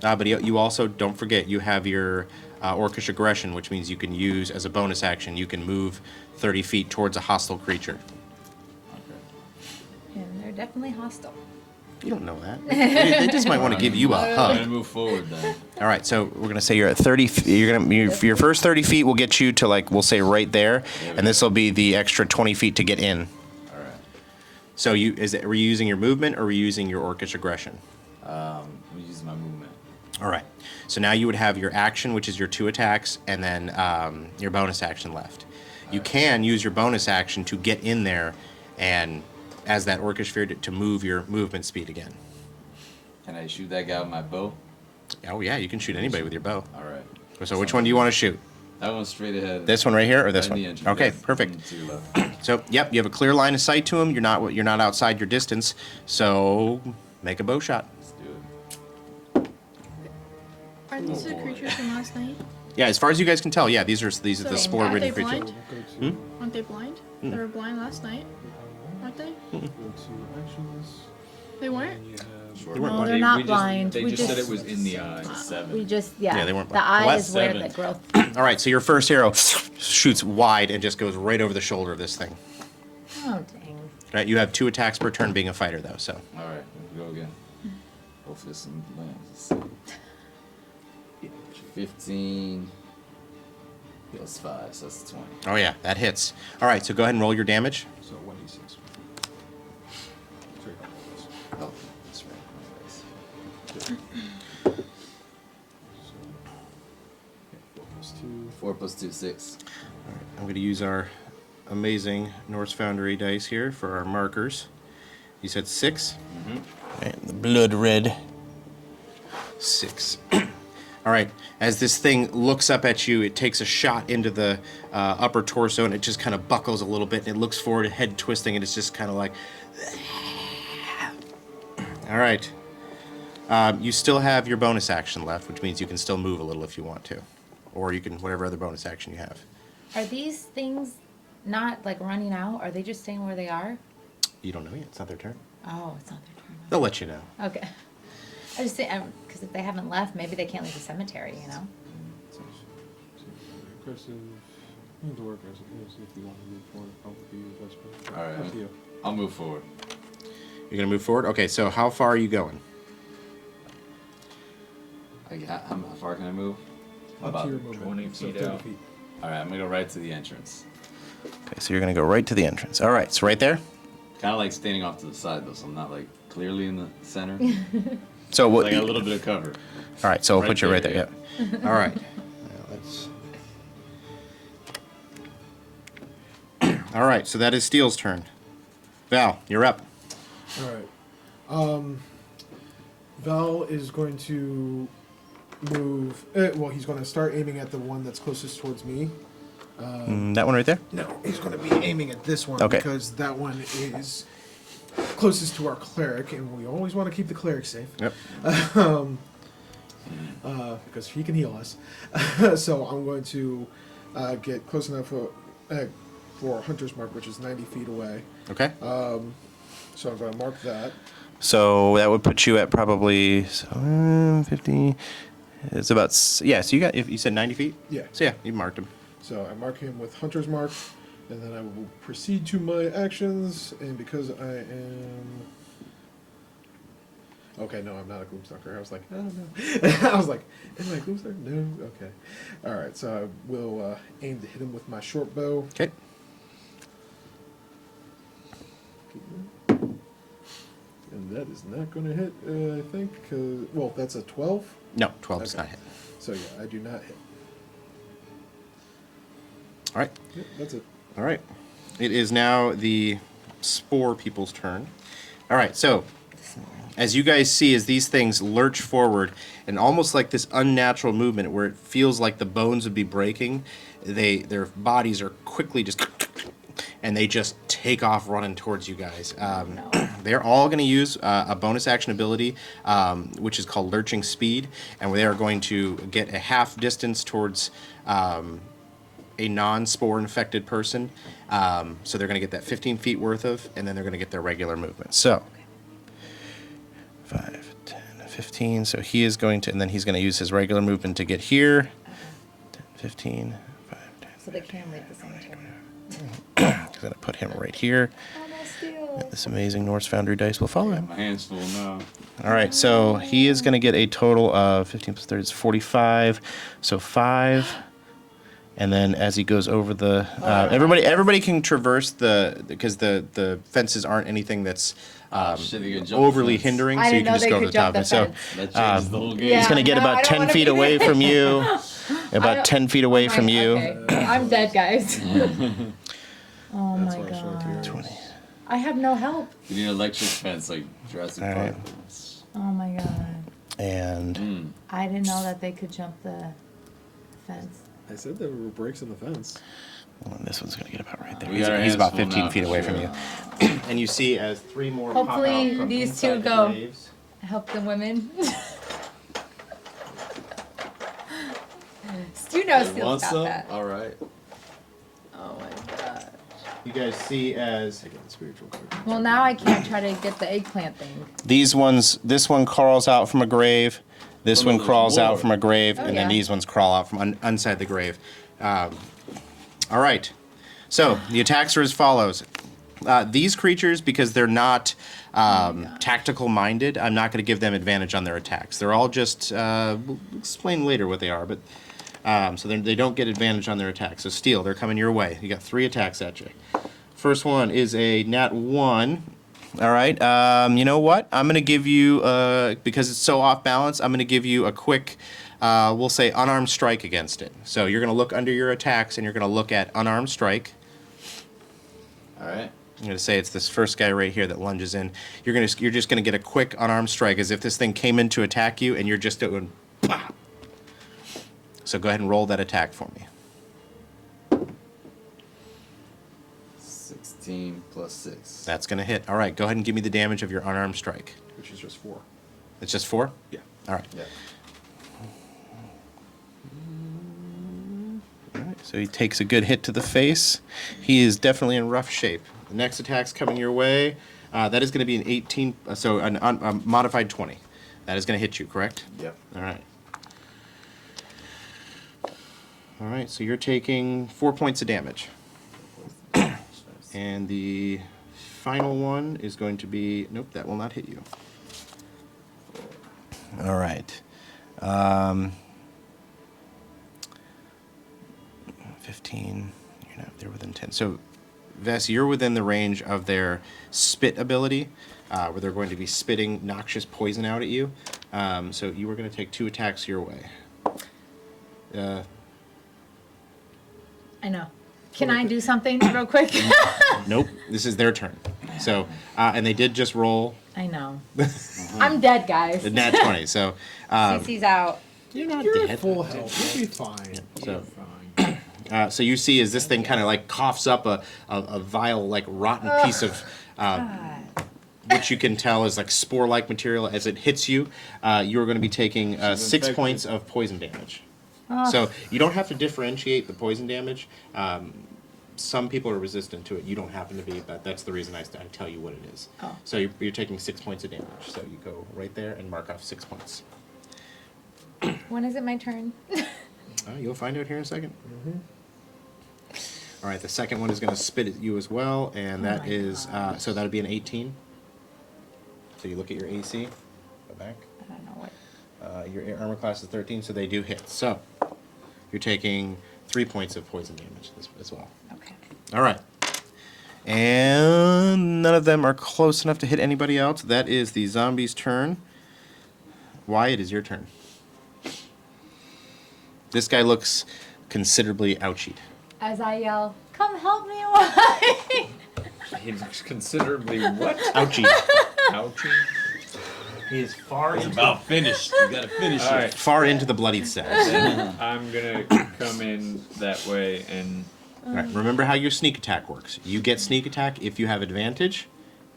but you also, don't forget, you have your Orcish aggression, which means you can use as a bonus action. You can move 30 feet towards a hostile creature. And they're definitely hostile. You don't know that. They just might want to give you a I'm gonna hug. move forward then. All right, so we're gonna say you're at 30. Your first 30 feet will get you to, like, we'll say right there, and this will be the extra 20 feet to get in. All right. So were you using your movement or were you using your Orcish aggression? I'm using my movement. All right. So now you would have your action, which is your 2 attacks, and then your bonus action left. You can use your bonus action to get in there and, as that Orcish sphere, to move your movement speed again. Can I shoot that guy with my bow? Oh, yeah, you can shoot anybody with your bow. All right. So which one do you want to shoot? That one's straight ahead. This one right here or this Right in one? the entrance, Okay, yes. perfect. To your left. So, yep, you have a clear line of sight to him. You're not outside your distance. So, make a bow shot. Let's do it. Are these the boy. creatures from last night? Yeah, as far as you guys can tell, yeah, these are the So, spore-ridden are they creatures. blind? Aren't they blind? They were blind last night, aren't they? Go to actions. They weren't? And you have. Sure. They weren't No, blind. they're not we just, blind. They We just said just- it was in the eye. 7. We just, yeah. Yeah, they weren't The blind. eye Well, is where 7. the growth. All right, so your first arrow shoots wide and just goes right over the shoulder of this thing. Oh, dang. Right, you have 2 attacks per turn being a fighter, though, so. All right. We go again. Hopefully this one lands. Let's see. 15 plus 5, so that's 20. Oh, yeah, that hits. All right, so go ahead and roll your damage. So 1d6. Oh, that's right. So 4 plus 2, 6. All right, I'm going to use our amazing Norse Foundry dice here for our markers. You said 6? Right, the blood red. 6. All right, as this thing looks up at you, it takes a shot into the upper torso, and it just kind of buckles a little bit, and it looks forward, head twisting, and it's just kind of like... All right. You still have your bonus action left, which means you can still move a little if you want to. Or you can, whatever other bonus action you have. Are these things not like running out? Are they just staying where they are? You don't know yet, it's not their turn. Oh, it's not their turn. They'll let you know. Okay. I just think, because if they haven't left, maybe they can't leave the cemetery, you know? aggressive. Door aggressive. If you want to move forward, probably that's better. All right. Up to you. I'll move forward. You're going to move forward? Okay, so how far are you going? How far can I move? Up to your movement. 20 So feet 30 out. feet. All right, I'm gonna go right to the entrance. Okay, so you're going to go right to the entrance. All right, so right there? Kind of like standing off to the side though, so I'm not like clearly in the center. So what? Like a little bit of cover. All right, so we'll Right put you right there. there, Yeah. All right. Now let's. All right, so that is Steel's turn. Val, you're up. All right. Val is going to move. Well, he's going to start aiming at the one that's closest towards me. That one right there. No, he's going to be aiming at this one Okay. because that one is closest to our cleric, and we always want to keep the cleric safe. Yep. Because he can heal us. So I'm going to get close enough for Hunter's Mark, which is 90 feet away. Okay. So I'm going to mark that. So that would put you at probably 50. It's about, yeah, so you got, if you said 90 feet? Yeah. So yeah, you marked him. So I mark him with Hunter's Mark, and then I will proceed to my actions, and because I am... Okay, no, I'm not a Gloomstalker. I was like, I don't know. I was like, am I a Gloomstalker? No? Okay. Alright, so I will aim to hit him with my short bow. Okay. And that is not going to hit, I think. Well, that's a 12. No, 12 does Okay. not hit. So yeah, I do not hit. All right. Yep, that's it. All right. It is now the spore people's turn. All right, so as you guys see, as these things lurch forward, and almost like this unnatural movement where it feels like the bones would be breaking, their bodies are quickly just, and they just take off running towards you guys. They're all going to use a bonus action ability, which is called Lurching Speed, and they are going to get a half distance towards a non-spore infected person. So they're going to get that 15 feet worth of, and then they're going to get their regular movement. So 5, 10, 15. So he is going to, and then he's going to use his regular movement to get here. 10, 15, 5, 10. So they can leave the same turn. I'm going to put him right here. Oh, no steal. This amazing Norse Foundry dice will follow him. My hand's full now. All right, so he is going to get a total of 15 plus 30 is 45. So 5. And then as he goes over the, everybody can traverse because the fences aren't anything that's Shit, you can jump overly the fence. hindering, I so you didn't can know just they go to could the top jump of it. So That changes the whole game. Yeah. he's going to get No, I about don't 10 wanna feet be away there. from you. I About don't- 10 feet away from you. Okay. I'm dead, guys. Oh That's my why I showed it to god. you. 20. I have no help. You need an electric fence like Jurassic All right. Park. Oh my god. And I didn't know that they could jump the fence. I said there were breaks in the fence. well, this one's going to get about right there. We got our He's hands about full 15 now, feet for away sure. from you. And you see as 3 more Hopefully pop out from these inside two the go. graves. Help the women. Stu knows You Steel's want got some? that. All right. Oh my god. You guys see as I got the spiritual card. Well, now I can't try to get the eggplant thing. these ones, this one crawls out from a grave, this Oh, no, one there's crawls out more. from a grave, Oh, and then yeah. these ones crawl out from inside the grave. All right. So the attacks are as follows. These creatures, because they're not tactical minded, I'm not going to give them advantage on their attacks. They're all just, we'll explain later what they are, but so they don't get advantage on their attacks. So Steel, they're coming your way. You got 3 attacks at you. First one is a nat 1. All right. You know what? I'm going to give you, because it's so off balance, I'm going to give you a quick, we'll say, unarmed strike against it. So you're going to look under your attacks, and you're going to look at unarmed strike. All right. I'm going to say it's this first guy right here that lunges in. You're just going to get a quick unarmed strike as if this thing came in to attack you, and you're just doing pop. So go ahead and roll that attack for me. 16 plus 6. That's going to hit. All right, go ahead and give me the damage of your unarmed strike. Which is just 4. It's just 4? Yeah. All right. Yeah. All right. So he takes a good hit to the face. He is definitely in rough shape. The next attack's coming your way. That is going to be an 18, so a modified 20. That is going to hit you, correct? Yep. All right. All right, so you're taking 4 points of damage. And the final one is going to be, nope, that will not hit you. All right. 15, you're not, they're within 10. So, Vess, you're within the range of their spit ability, where they're going to be spitting noxious poison out at you. So you were going to take 2 attacks your way. I know. Can I do something real quick? Nope, this is their turn. So, and they did just roll I know. I'm dead, guys. the nat 20. So, CC's out. you're not You're dead. full health. You'll be fine. So, so you see as this thing kind of like coughs up a vile, like rotten piece of which you can tell is like spore-like material. As it hits you, you are going to be taking 6 infected. points of poison damage. So you don't have to differentiate the poison damage. Some people are resistant to it. You don't happen to be, but that's the reason I tell you what it is. Oh. So you're taking 6 points of damage. So you go right there and mark off 6 points. When is it my turn? You'll find out here in a second. All right, the second one is going to spit at you as well, and that my is so that'll be an 18. So you look at your AC, go back. I don't know what. Your armor class is 13, so they do hit. So you're taking 3 points of poison damage as well. Okay. All right. And none of them are close enough to hit anybody else. That is the zombie's turn. Wyatt, it is your turn. This guy looks considerably ouchied. As I yell, "Come help me, Wyatt!" He looks considerably what? Ouchie. Ouchie. He is far It's about finished. You gotta finish All it. right. far into the bloodied cells. I'm gonna come in that way and All right. Remember how your sneak attack works. You get sneak attack if you have advantage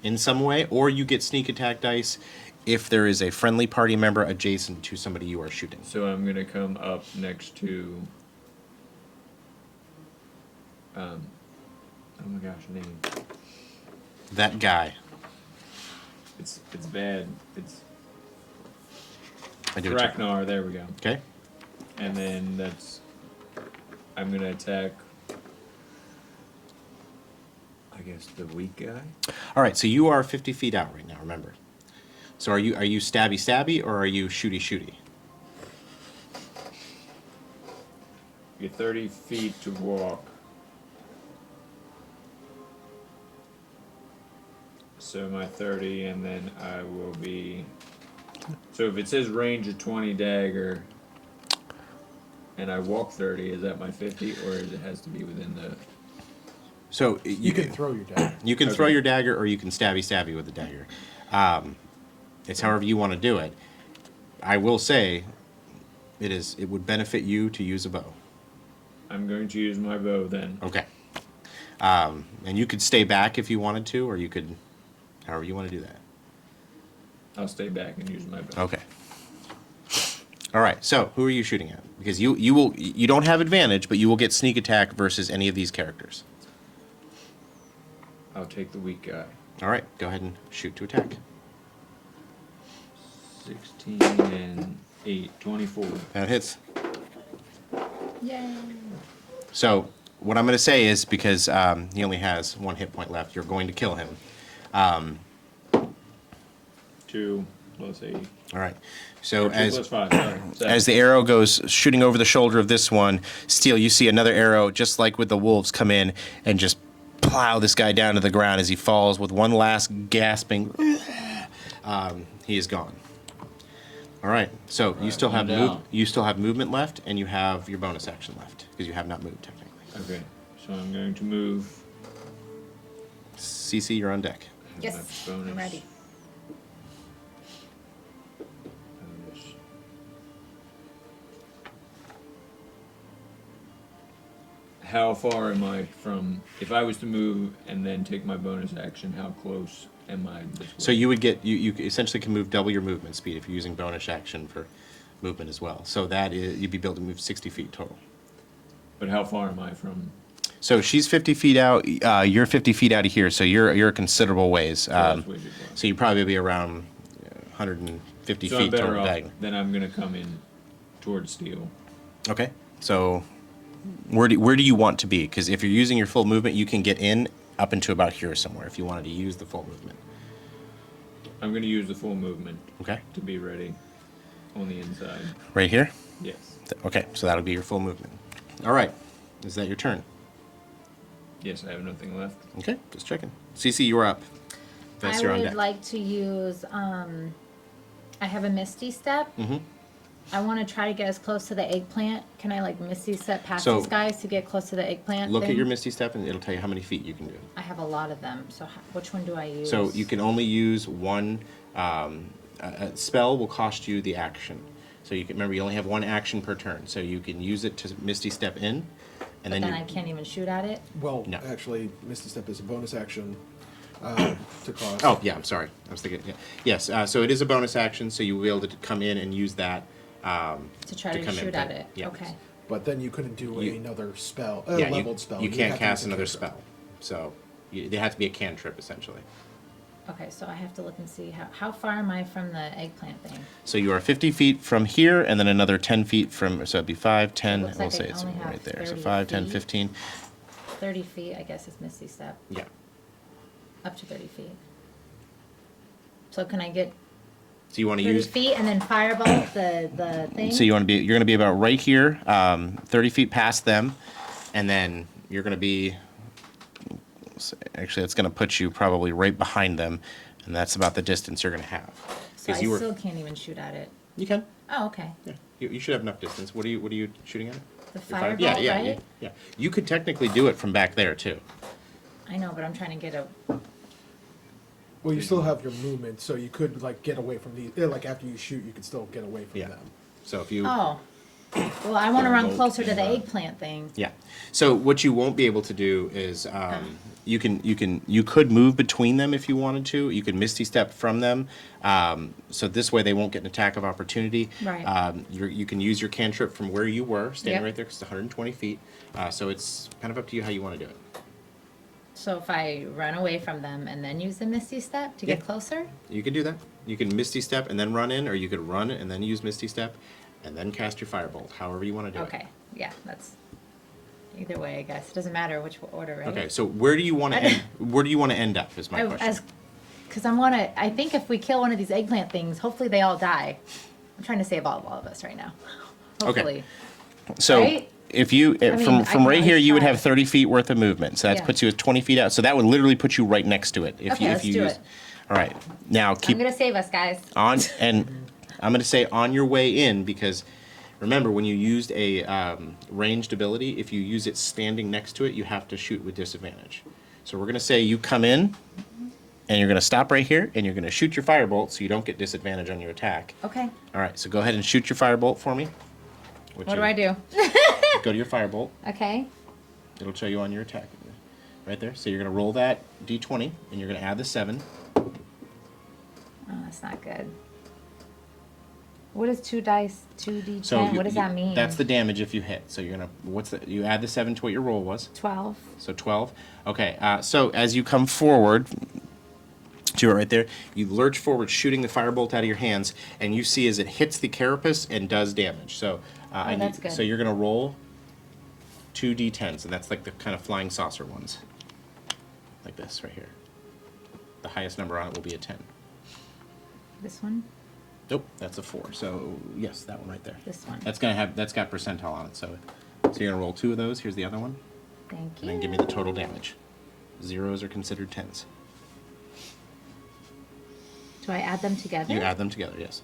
in some way, or you get sneak attack dice if there is a friendly party member adjacent to somebody you are shooting. so I'm gonna come up next to. Oh my gosh, name. That guy. It's bad. It's I do it. Ragnar. There we go. Okay. And then that's. I'm gonna attack. I guess the weak guy. All right. So you are 50 feet out right now. Remember. So are you stabby or are you shooty? You're 30 feet to walk. So my 30, and then I will be. So if it says range of 20 dagger, and I walk 30, is that my 50, or is it has to be within the? So You can throw your dagger. You can throw Okay. your dagger, or you can stabby with the dagger. It's however you want to do it. I will say, it would benefit you to use a bow. I'm going to use my bow then. Okay. And you could stay back if you wanted to, or you could, however you want to do that. I'll stay back and use my bow. Okay. All right. So who are you shooting at? Because you don't have advantage, but you will get sneak attack versus any of these characters. I'll take the weak guy. All right. Go ahead and shoot to attack. 16 and 8, 24. That hits. Yay! So what I'm going to say is because he only has 1 hit point left, you're going to kill him. 2 plus 8. All right. So Or 2 as plus 5. Sorry. as the arrow goes shooting over the shoulder of this one, Steel, you see another arrow, just like with the wolves, come in and just plow this guy down to the ground as he falls with one last gasping. He is gone. All right. So you still have one down. you still have movement left, and you have your bonus action left because you have not moved technically. Okay. So I'm going to move. CC, you're on deck. Yes, That's bonus. I'm ready. Bonus. How far am I from? If I was to move and then take my bonus action, how close am I this way? So you would get you essentially can move double your movement speed if you're using bonus action for movement as well. So that is you'd be able to move 60 feet total. But how far am I from? So she's 50 feet out. You're 50 feet out of here. So you're a considerable ways. That's way too far. So you'd probably be around 150 So I'm feet better total off. diagonal. Then I'm going to come in towards steel. Okay. So where do you want to be? Because if you're using your full movement, you can get in up into about here somewhere if you wanted to use the full movement. I'm going to use the full movement Okay. to be ready on the inside. Right here? Yes. Okay. So that'll be your full movement. All right. Is that your turn? Yes, I have nothing left. Okay. Just checking. CC, you're up. Vess, I you're on would deck. like to use. I have a Misty Step. Mm-hmm. I want to try to get as close to the eggplant. Can I like Misty Step past So- these guys to get close to the eggplant? Look at thing? your Misty Step, and it'll tell you how many feet you can do. I have a lot of them. So which one do I use? So you can only use one. A spell will cost you the action. So you can remember you only have one action per turn. So you can use it to Misty Step in, and But then then you, I can't even shoot at it. Well, No. actually, Misty Step is a bonus action. To cost. Oh, yeah, I'm sorry. I was thinking, yeah. Yes, so it is a bonus action, so you will be able to come in and use that To try to come in, shoot but- at it. yeah. Okay. But then you couldn't do You- another spell, yeah, leveled spell. you You'd can't have to cast use a another cantrip. spell. So they have to be a cantrip, essentially. Okay, so I have to look and see how far am I from the eggplant thing? So you are 50 feet from here, and then another 10 feet from, so it'd be 5, 10, looks we'll like I say it's only have right there. So 30 5, 10, feet. 15. 30 feet, I guess, is Misty Step. Yeah. Up to 30 feet. So can I get So you want to 30 use. feet and then firebolt the thing? So you're going to be about right here, 30 feet past them, and then you're going to be. Actually, that's going to put you probably right behind them, and that's about the distance you're going to have. So I you still can't even shoot at it. You can. Oh, okay. Yeah. You should have enough distance. What are you shooting at? The Your fire- firebolt, yeah, yeah, right? yeah. You could technically do it from back there too. I know, but I'm trying to get a. Well, you still have your movement, so you could like get away from these. Like after you shoot, you could still get away from Yeah. them. So if you. Oh. Well, I want to run Firebolt closer to the and, eggplant thing. Yeah. So what you won't be able to do is you could move between them if you wanted to. You could misty step from them. So this way they won't get an attack of opportunity. Right. You can use your cantrip from where you were, standing Yep. right there, because it's 120 feet. So it's kind of up to you how you want to do it. So if I run away from them and then use the Misty Step to get Yeah. closer? You could do that. You can misty step and then run in, or you could run and then use misty step, and then cast your firebolt. However you want to do it. Okay. Yeah, that's either way, I guess. It doesn't matter which order, right? Okay. So where do you want to end? Where do you want to end up? Is my question. Because I think if we kill one of these eggplant things, hopefully they all die. I'm trying to save all of us right now. Hopefully. So Right? if you mean, from I from can right here, always you would try. have 30 feet worth of movement. So that Yeah. puts you at 20 feet out. So that would literally put you right next to it. If Okay, you let's if you do use. it. All right. Now I'm keep going to save us, guys. on, and I'm going to say on your way in, because remember when you used a ranged ability, if you use it standing next to it, you have to shoot with disadvantage. So we're going to say you come in, and you're going to stop right here, and you're going to shoot your firebolt, so you don't get disadvantage on your attack. Okay. All right. So go ahead and shoot your firebolt for me. What do I do? Go to your firebolt. Okay. It'll show you on your attack right there. So you're going to roll that d20, and you're going to add the 7. Oh, that's not good. What is 2 dice, 2d10? So what does that mean? That's the damage if you hit. So you're going to, you add the 7 to what your roll was. 12. So 12. Okay, so as you come forward to it right there, you lurch forward, shooting the firebolt out of your hands, and you see as it hits the carapace and does damage. So, that's good. So you're going to roll 2 d10s, and that's like the kind of flying saucer ones. Like this right here. The highest number on it will be a 10. This one? Nope, that's a 4. So yes, that one right there. This one. That's got percentile on it. So you're gonna roll 2 of those. Here's the other one, Thank and you. then give me the total damage. Zeros are considered 10s. Do I add them together? You add them together, yes.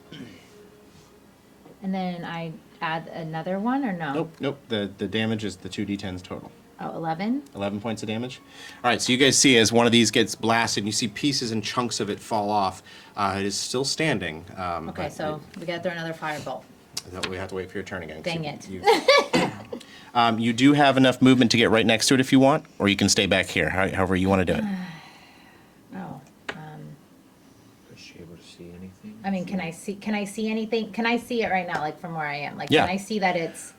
And then I add another one or no? Nope. The damage is the 2d10s total. Oh, 11? 11 points of damage. All right, so you guys see as one of these gets blasted, and you see pieces and chunks of it fall off. It is still standing. Okay, but so we gotta throw another firebolt. we have to wait for your turn again. Dang it. You do have enough movement to get right next to it if you want, or you can stay back here, however you want to do it. Oh, Is she able to see anything? I mean, can I see anything? Can I see it right now, like from where I am? Like, Yeah. can I see that it's,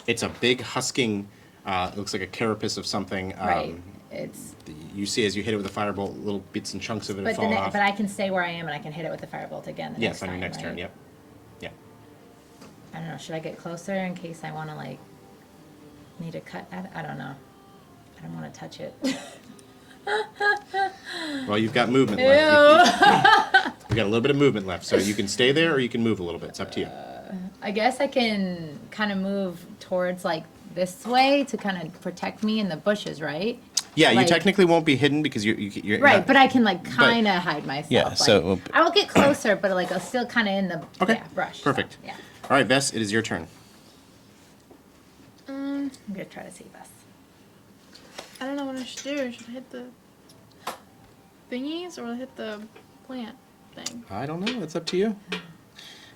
It's a big husking, it looks like a carapace of something. right, it's, You see as you hit it with a firebolt, little bits and chunks of it fall off. but I can stay where I am and I can hit it with the firebolt again the Yes, next on your time, next turn, right? yep. Yeah. I don't know, should I get closer in case I wanna like, need to cut, I don't know. I don't wanna touch it. Well, you've got movement left. You've got a little bit of movement left, so you can stay there or you can move a little bit. It's up to you. I guess I can kind of move towards like this way to kind of protect me in the bushes, right? Yeah, you like- technically won't be hidden because you're Right, not- but I can like kind of hide myself. yeah, like, so- I will get closer, but like I'm still kind of in the Okay, brush. so, perfect. yeah, All right, Vess, it is your turn. I'm gonna try to save us. I don't know what I should do. Should I hit the thingies or hit the plant thing? I don't know. It's up to you.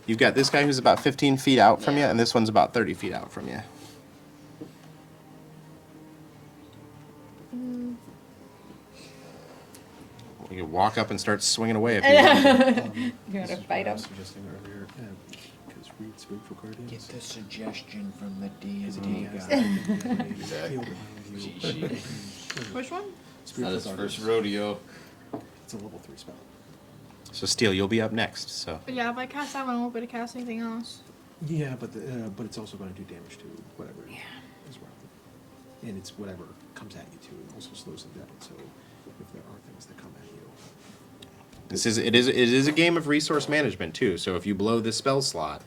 You've got this guy who's about 15 feet out from you, Yeah. and this one's about 30 feet out from you. You can walk up and start swinging away if you want. You want to fight him? Suggesting earlier, because read spiritual guardians. Get the suggestion from the D&D Exactly. Which one? Not his first rodeo. It's a level 3 spell. So Steel, you'll be up next. So But yeah, if I cast that one, I won't be able to cast anything else. Yeah, but it's also going to do damage to whatever is around. And it's whatever comes at you too. It also slows them down. So if there are things that come at you, it is a game of resource management too. So if you blow this spell slot,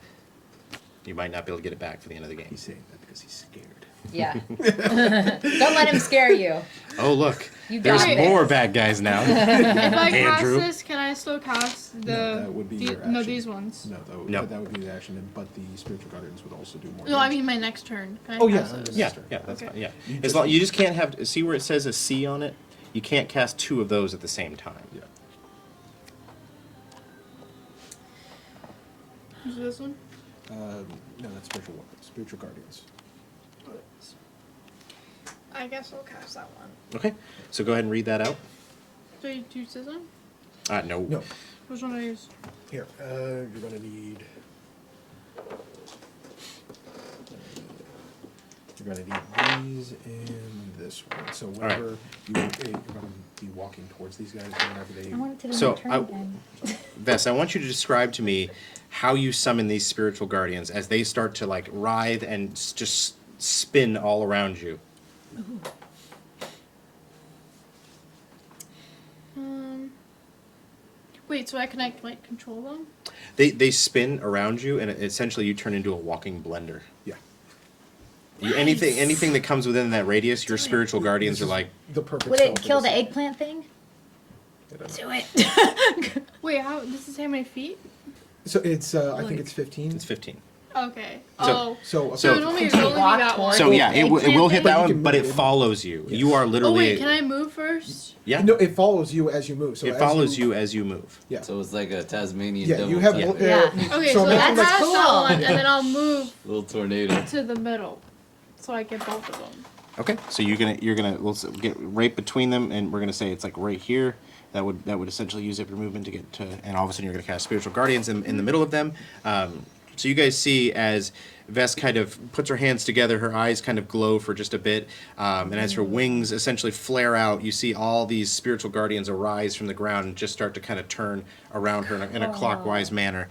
you might not be able to get it back for the end of the game. he's saying that because he's scared. Yeah. Don't let him scare you. Oh look, You there's got more this. bad guys now. If I Andrew? cast this, can I still cast the? No, that would be your action. No, these ones. No, that would be the action. But the spiritual guardians would also do more. No, I damage. mean my next turn. Can I Oh, yeah, cast those? Yeah, that's Okay. fine. Yeah, You as just- long you just can't have see where it says a C on it. You can't cast two of those at the same time. Yeah. Is this one? No, that's spiritual guardians. I guess I'll cast that one. Okay, so go ahead and read that out. Do you use this one? No. No. Which one do I use? Here, you're gonna need. You're gonna need these and this one. So right. whenever you're gonna be walking towards these guys, whenever they. I want it to be So, my turn I- again. Vess, I want you to describe to me how you summon these spiritual guardians as they start to like writhe and just spin all around you. Wait, so I can like control them? They spin around you, and essentially you turn into a walking blender. Yeah. Anything that comes within that radius, your spiritual guardians This are is like. the perfect. Would spell it for kill the this. eggplant thing? I don't know. Do it. Wait, how? This is how many feet? So it's I think Like- it's 15. It's 15. Okay. So- So So- it only, Can you only walk that one. towards So yeah, it will hit But that you one, can but move it it. follows you. Yes. You are Oh literally. wait, can I move first? Yeah. No, it follows you as you move. So it as follows you as you move. Yeah. So it's like a Tasmanian Yeah, devil you have. type Yeah. Okay, so so imagine let's that's like cast that cool. one, and then I'll move little tornado. to the middle, so I get both of them. Okay, so you're gonna we'll get right between them, and we're gonna say it's like right here. That would essentially use up your movement to get to, and all of a sudden you're gonna cast spiritual guardians in the middle of them. So you guys see as Vess kind of puts her hands together, her eyes kind of glow for just a bit, and as her wings essentially flare out, you see all these spiritual guardians arise from the ground and just start to kind of turn around her in a clockwise manner.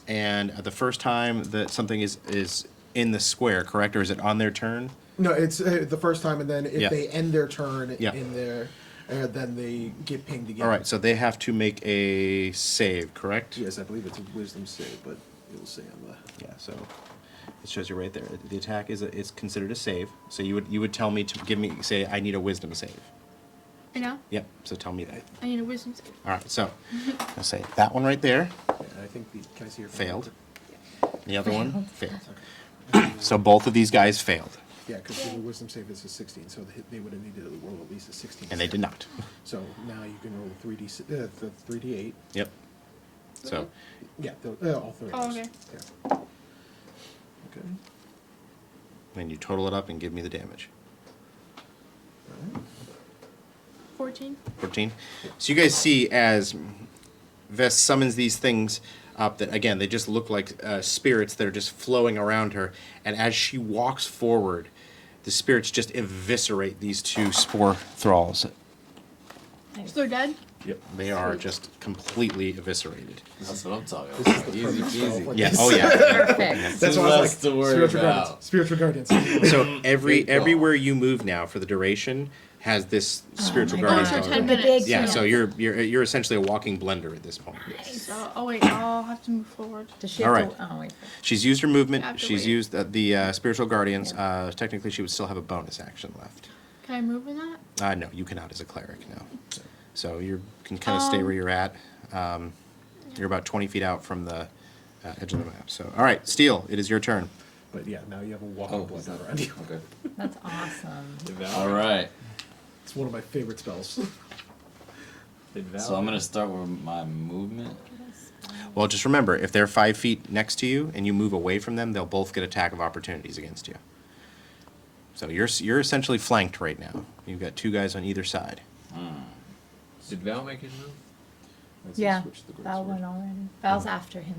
And the first time that something is in the square, correct, or is it on their turn? No, it's the first time, and then if Yeah. they end their turn Yeah. in there, then they get pinged again. All right, so they have to make a save, correct? Yes, I believe it's a wisdom save, but it'll say on the. Yeah, so it shows you right there. The attack is considered a save. So you would tell me to say I need a wisdom save. Right now, Yep. So tell me that. I need a wisdom save. All right. So I'll say that one right there Yeah, I think can I see your failed. The other one failed. So both of these guys failed, Yeah, because the wisdom save is a 16, so they would have needed to roll at least a 16. and they did not. So now you can roll 3d8. Yep. So Yeah, all three. Oh, okay. Yeah. Okay. then you total it up and give me the damage. 14. 14. So you guys see as Vess summons these things up that, again, they just look like spirits that are just flowing around her. And as she walks forward, the spirits just eviscerate these two spore thralls. So they're dead? Yep. They are just completely eviscerated. That's what I'm talking This is about. the Easy perfect spell peasy. for Yeah. this. Oh, yeah. Perfect. That's Too why I was less like, to worry spiritual about. guardians. Spiritual guardians. So Great call. everywhere you move now for the duration has this spiritual my guardian. God. For going 10 on. minutes. Big Yeah. chance. So you're essentially a walking blender at this point. So, oh wait, I'll have to move forward. Does she All have right. to- oh, wait. She's used her movement. I have to She's wait. used the spiritual guardians. Technically, she would still have a bonus action left. Can I move in that? No, you cannot as a cleric. No. So you can kind of stay where you're at. You're about 20 feet out from the edge of the map. So, all right, Steel, it is your turn. But yeah, now you have a walking Oh, blood is that around you. okay? That's awesome. All right. It's one of my favorite spells. So I'm gonna start with my movement. Well, just remember, if they're 5 feet next to you and you move away from them, they'll both get attack of opportunities against you. So you're essentially flanked right now. You've got two guys on either side. Did Val make his move? Let's Yeah, switch the great Val sword. went already. Val's after him.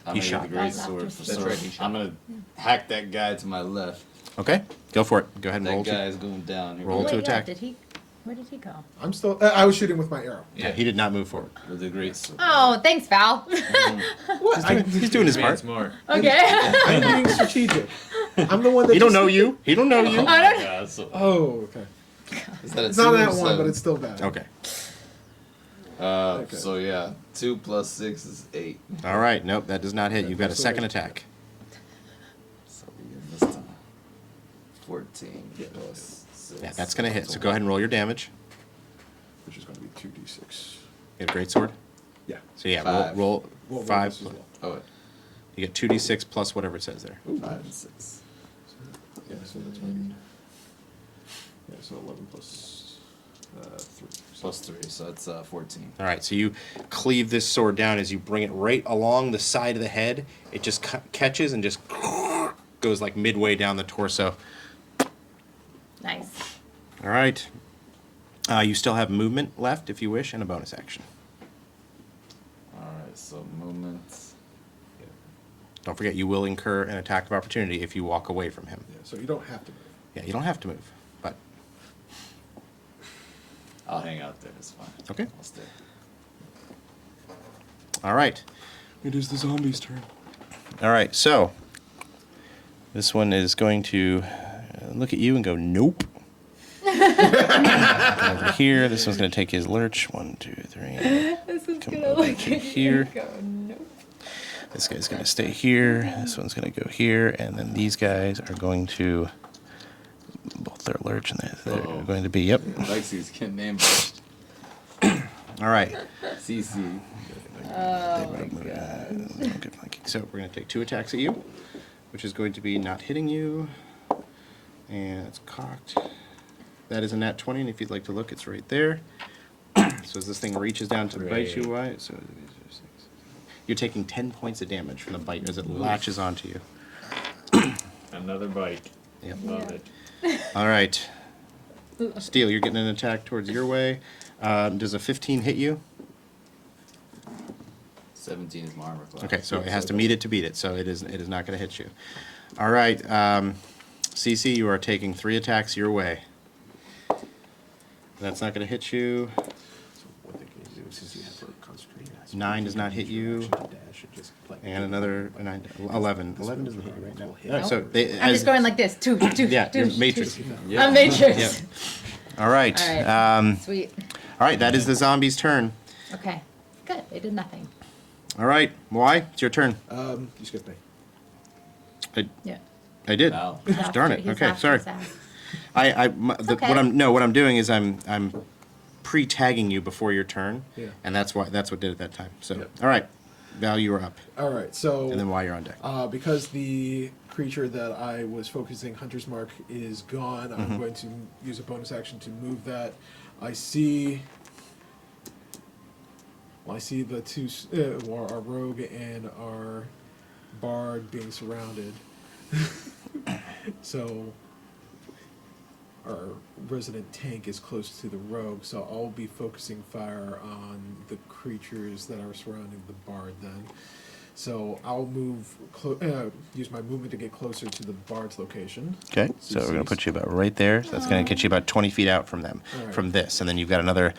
I'm He gonna shot. get the great That's sword after for That's sword. right, he shot. I'm gonna hack that guy to my left. Okay, go for it. Go ahead and That roll. guy is going down. Here we Roll go. to Wait, attack. Did he? Where did he go? I'm still. I was shooting with my arrow. Yeah, he did not move forward. With the great sword. Oh, thanks, Val. What? He's doing his Being part. smart. Okay. I'm being strategic. I'm the one that. He don't just- know you. He don't know you. I don't. Yeah, so, Oh, okay. is that a It's 2 not or that a one, but 7? it's still bad. Okay. Okay. So yeah, 2 plus 6 is 8. All right. Nope, that does not hit. You've got a second attack. So we get this time 14 plus 6. Yeah, that's gonna hit. So go ahead and roll your damage. Which is going to be 2d6. You get a great sword. Yeah. So yeah, 5. roll Roll 5. this as well. Oh, wait. You get 2d6 plus whatever it says there. 5 and 6. Yeah, so that's going to be. Yeah, so 11 plus 3. Plus 3, so that's 14. All right, so you cleave this sword down as you bring it right along the side of the head. It just catches and just goes like midway down the torso. Nice. All right. You still have movement left if you wish, and a bonus action. Alright, so movement. Don't forget, you will incur an attack of opportunity if you walk away from him. Yeah, so you don't have to move. Yeah, you don't have to move, but I'll hang out there, it's fine. Okay. I'll stay. all right. It is the zombie's turn. All right, so this one is going to look at you and go, nope. Over here, this one's going to take his lurch. 1, 2, 3. This is Come gonna over look to at here. you and go, nope. This guy's going to stay here. This one's going to go here. And then these guys are going to, both their lurch and they're Uh-oh. going to be, yep. Lexi's getting ambushed. All right. CC. Good flanking. So we're going to take 2 attacks at you, which is going to be not hitting you. And it's cocked. That is a nat 20, and if you'd like to look, it's right there. So as this thing reaches down to bite you, so you're taking 10 points of damage from the bite as it latches onto you. Another bite. Yep. Love it. All right. Steel, you're getting an attack towards your way. Does a 15 hit you? 17 is my armor class. Okay, so it has to meet it to beat it, so it is not going to hit you. All right, CC, you are taking 3 attacks your way. That's not going to hit you. So what they can do since you have to concentrate. 9 does not hit you. And another 9, 11. 11 doesn't hit you right now. All right, so they, I'm just going like this. Two. yeah, you're Matrix. I'm Matrix. Yep. All right. All right. Sweet. All right, that is the zombie's turn. Okay. Good. They did nothing. All right, Moai, it's your turn. You skipped me. Yeah. I did. Wow. He's Darn after- it. he's Okay, after sorry. his ass. What okay. I'm doing is I'm pre-tagging you before your turn, Yeah. and that's what did it that time. So, Yep. all right, Val, you are up, All right. So. and then while you're on deck. Because the creature that I was focusing Hunter's Mark is gone, I'm going to use a bonus action to move that. I see the two, our rogue and our bard being surrounded. So our resident tank is close to the rogue, so I'll be focusing fire on the creatures that are surrounding the bard then. So I'll move, use my movement to get closer to the bard's location. Okay, so we're going to put you about right there. So that's going to get you about 20 feet out from them, All right. from this, and then you've got another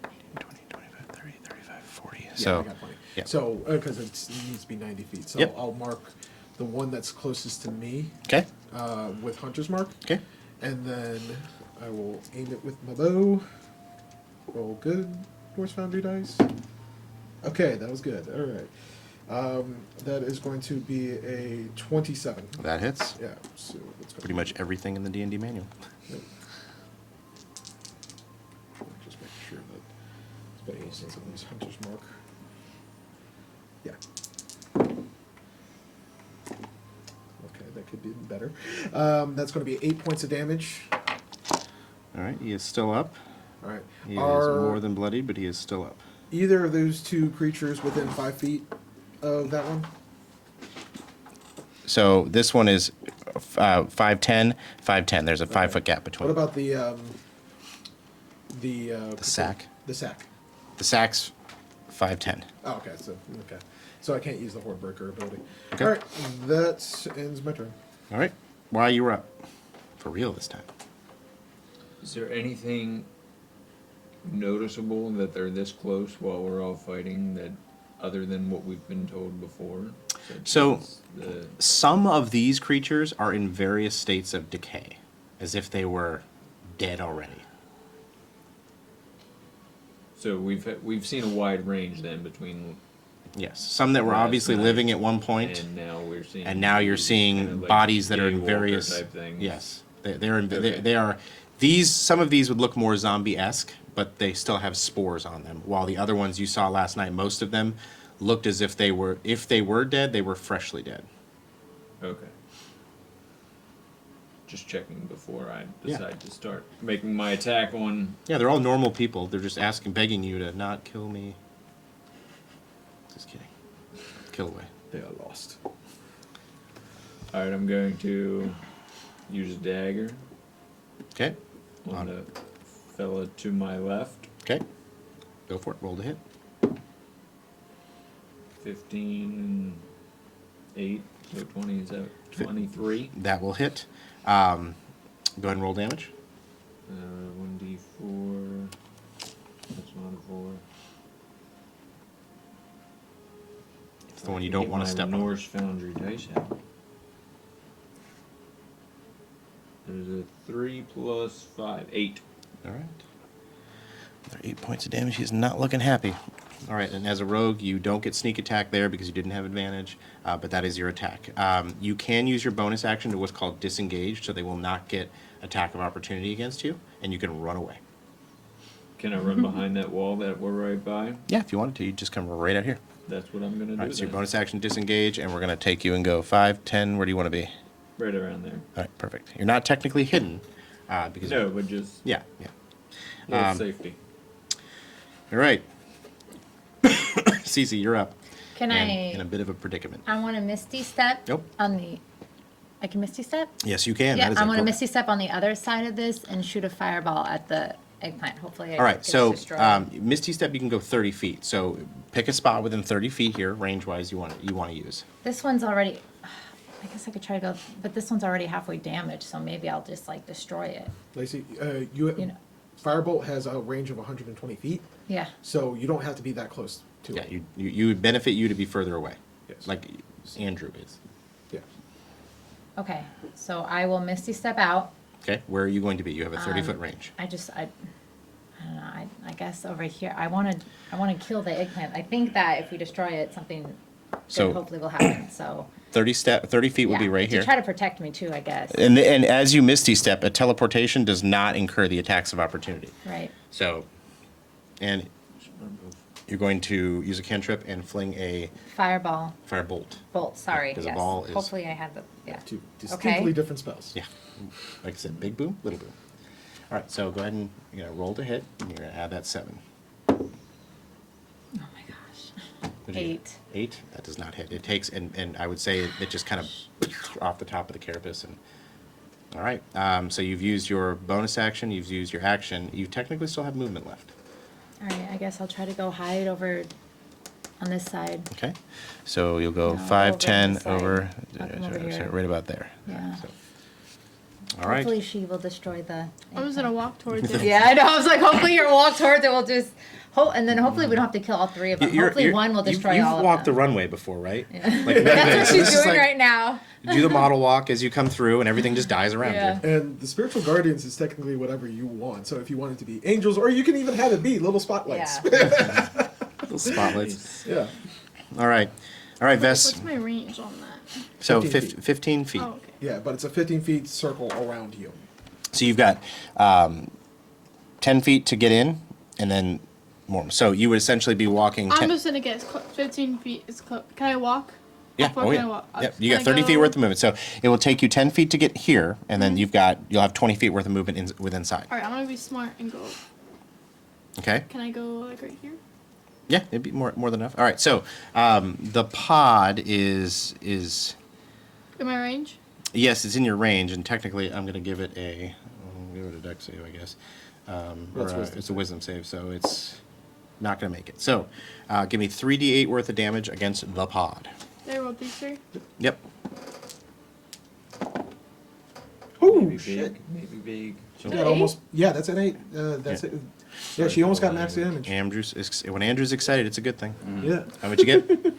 20, 25, 30, 35, 40. Yeah, So, I got plenty. yeah. So, because it needs to be 90 feet. So Yep. I'll mark the one that's closest to me okay, with Hunter's Mark. okay. And then I will aim it with my bow. Roll good. Norse Foundry dice. Okay, that was good. All right. That is going to be a 27. That hits. Yeah, so that's Pretty much everything in the D&D manual. Yep. Just make sure that it's based on this Hunter's Mark. Yeah. Okay, that could be better. That's going to be 8 points of damage. All right, he is still up. All right. He is Are more than bloody, but he is still up. either of those two creatures within 5 feet of that one? So this one is 5'10", 5'10". There's a 5-foot gap between. What about the The sack. The sack. The sack's 5'10". Oh, okay. So I can't use the horde breaker ability. Okay. All right, that ends my turn. All right. Why you were up? For real this time. Is there anything noticeable that they're this close while we're all fighting that other than what we've been told before? Such So, as the, some of these creatures are in various states of decay, as if they were dead already. so we've seen a wide range then between, Yes. Some that were last obviously night living at one point, and now we're seeing, and now you're these seeing kinda like bodies that are in daywalker various. type things. Yes, they're in, Okay. they are. These some of these would look more zombie-esque, but they still have spores on them. While the other ones you saw last night, most of them looked as if they were dead, they were freshly dead. Okay. Just checking before I Yeah. decide to start making my attack on. Yeah, they're all normal people. They're just begging you to not kill me. Just kidding. Kill away. They are lost. Alright, I'm going to use a dagger Okay. on the fella to my left. Okay. Go for it. Roll to hit. 15 and 8, so 20 is that 23. That will hit. Go ahead and roll damage. 1d4. That's not a 4. It's the one you don't want to step on. Norse Foundry dice out. There's a 3 plus 5, 8. All right. Another 8 points of damage. He's not looking happy. All right, and as a rogue, you don't get sneak attack there because you didn't have advantage, but that is your attack. You can use your bonus action to what's called disengage, so they will not get attack of opportunity against you, and you can run away. Can I run behind that wall that we're right by? Yeah, if you wanted to, you just come right out here. That's what I'm going to All do. right, so your then. bonus action disengage, and we're going to take you and go 5, 10. Where do you want to be? Right around there. All right, perfect. You're not technically hidden because No, but just yeah. little safety. All right. Cece, you're up. Can And I? in a bit of a predicament. I want to Misty Step. Nope. On the. I can Misty Step. Yes, you can. Yeah, That is I want to important. Misty Step on the other side of this and shoot a fireball at the eggplant. Hopefully, it All right, gets so destroyed. Misty Step, you can go 30 feet. So pick a spot within 30 feet here, range-wise, you want to use. This one's already. I guess I could try to go, but this one's already halfway damaged, so maybe I'll just like destroy it. Lacey, You know. Firebolt has a range of 120 feet, Yeah. so you don't have to be that close to Yeah, it. you would benefit you to be further away, Yes. like Andrew is. Yeah. Okay, so I will Misty Step out. Okay, where are you going to be? You have a 30-foot range. I don't know. I guess over here. I want to kill the eggplant. I think that if we destroy it, something good So- hopefully will happen. So 30 feet would be right to here. try to protect me too, I guess. And as you Misty Step, a teleportation does not incur the attacks of opportunity. Right. So, and you're going to use a cantrip and fling a Fireball, firebolt. bolt. Sorry. Because a Yes. ball is- Hopefully, I have the yeah. Two distinctly different spells. Yeah, like I said, big boom, little boom. All right, so go ahead and roll to hit, and you're gonna add that 7. Oh my gosh. What'd you get? 8. 8. That does not hit. It takes, and I would say it just kind of off the top of the carapace. And all right, so you've used your bonus action, you've used your action. You technically still have movement left. All right. I guess I'll try to go hide over on this side. Okay, so you'll go No, 5, over 10 this side. over, I'll come over so here. right about there. Yeah. So, all right. Hopefully, she will destroy the. I was gonna walk towards it. Yeah, I know. I was like, hopefully your walk towards it will just, and then hopefully we don't have to kill all 3 of them. Hopefully one will destroy you've all of them. walked the runway before, right? Yeah. Like, That's what she's this is doing like- right now. Do the model walk as you come through, and everything just dies around Yeah. you. And the spiritual guardians is technically whatever you want. So if you want it to be angels, or you can even have it be little spotlights. Yeah. Little spotlights. Yeah. All right, Vess. What's my range on that? So 15 feet. 15 feet. Oh, okay. Yeah, but it's a 15 feet circle around you. So you've got 10 feet to get in, and then more. So you would essentially be walking. I'm just gonna guess 15 feet is close. Can I walk? Yeah. How far Oh can yeah. I walk? Yep. You Can got I 30 feet go- worth of movement. So it will take you 10 feet to get here, and then you'll have 20 feet worth of movement within inside. All right, I'm gonna be smart and go. Okay. Can I go like right here? Yeah, it'd be more than enough. All right. So the pod is In my range? yes, it's in your range, and technically I'm gonna give it a dex save, I guess. That's wisdom it's a save. wisdom save, so it's not going to make it. So, give me 3d8 worth of damage against the pod. They rolled these three. Yep. Maybe shit. big. Maybe big. She got almost. Yeah, that's an 8. That's Yeah. it. Yeah, she almost got max damage. When Andrew's excited, it's a good thing. Yeah, How much you get?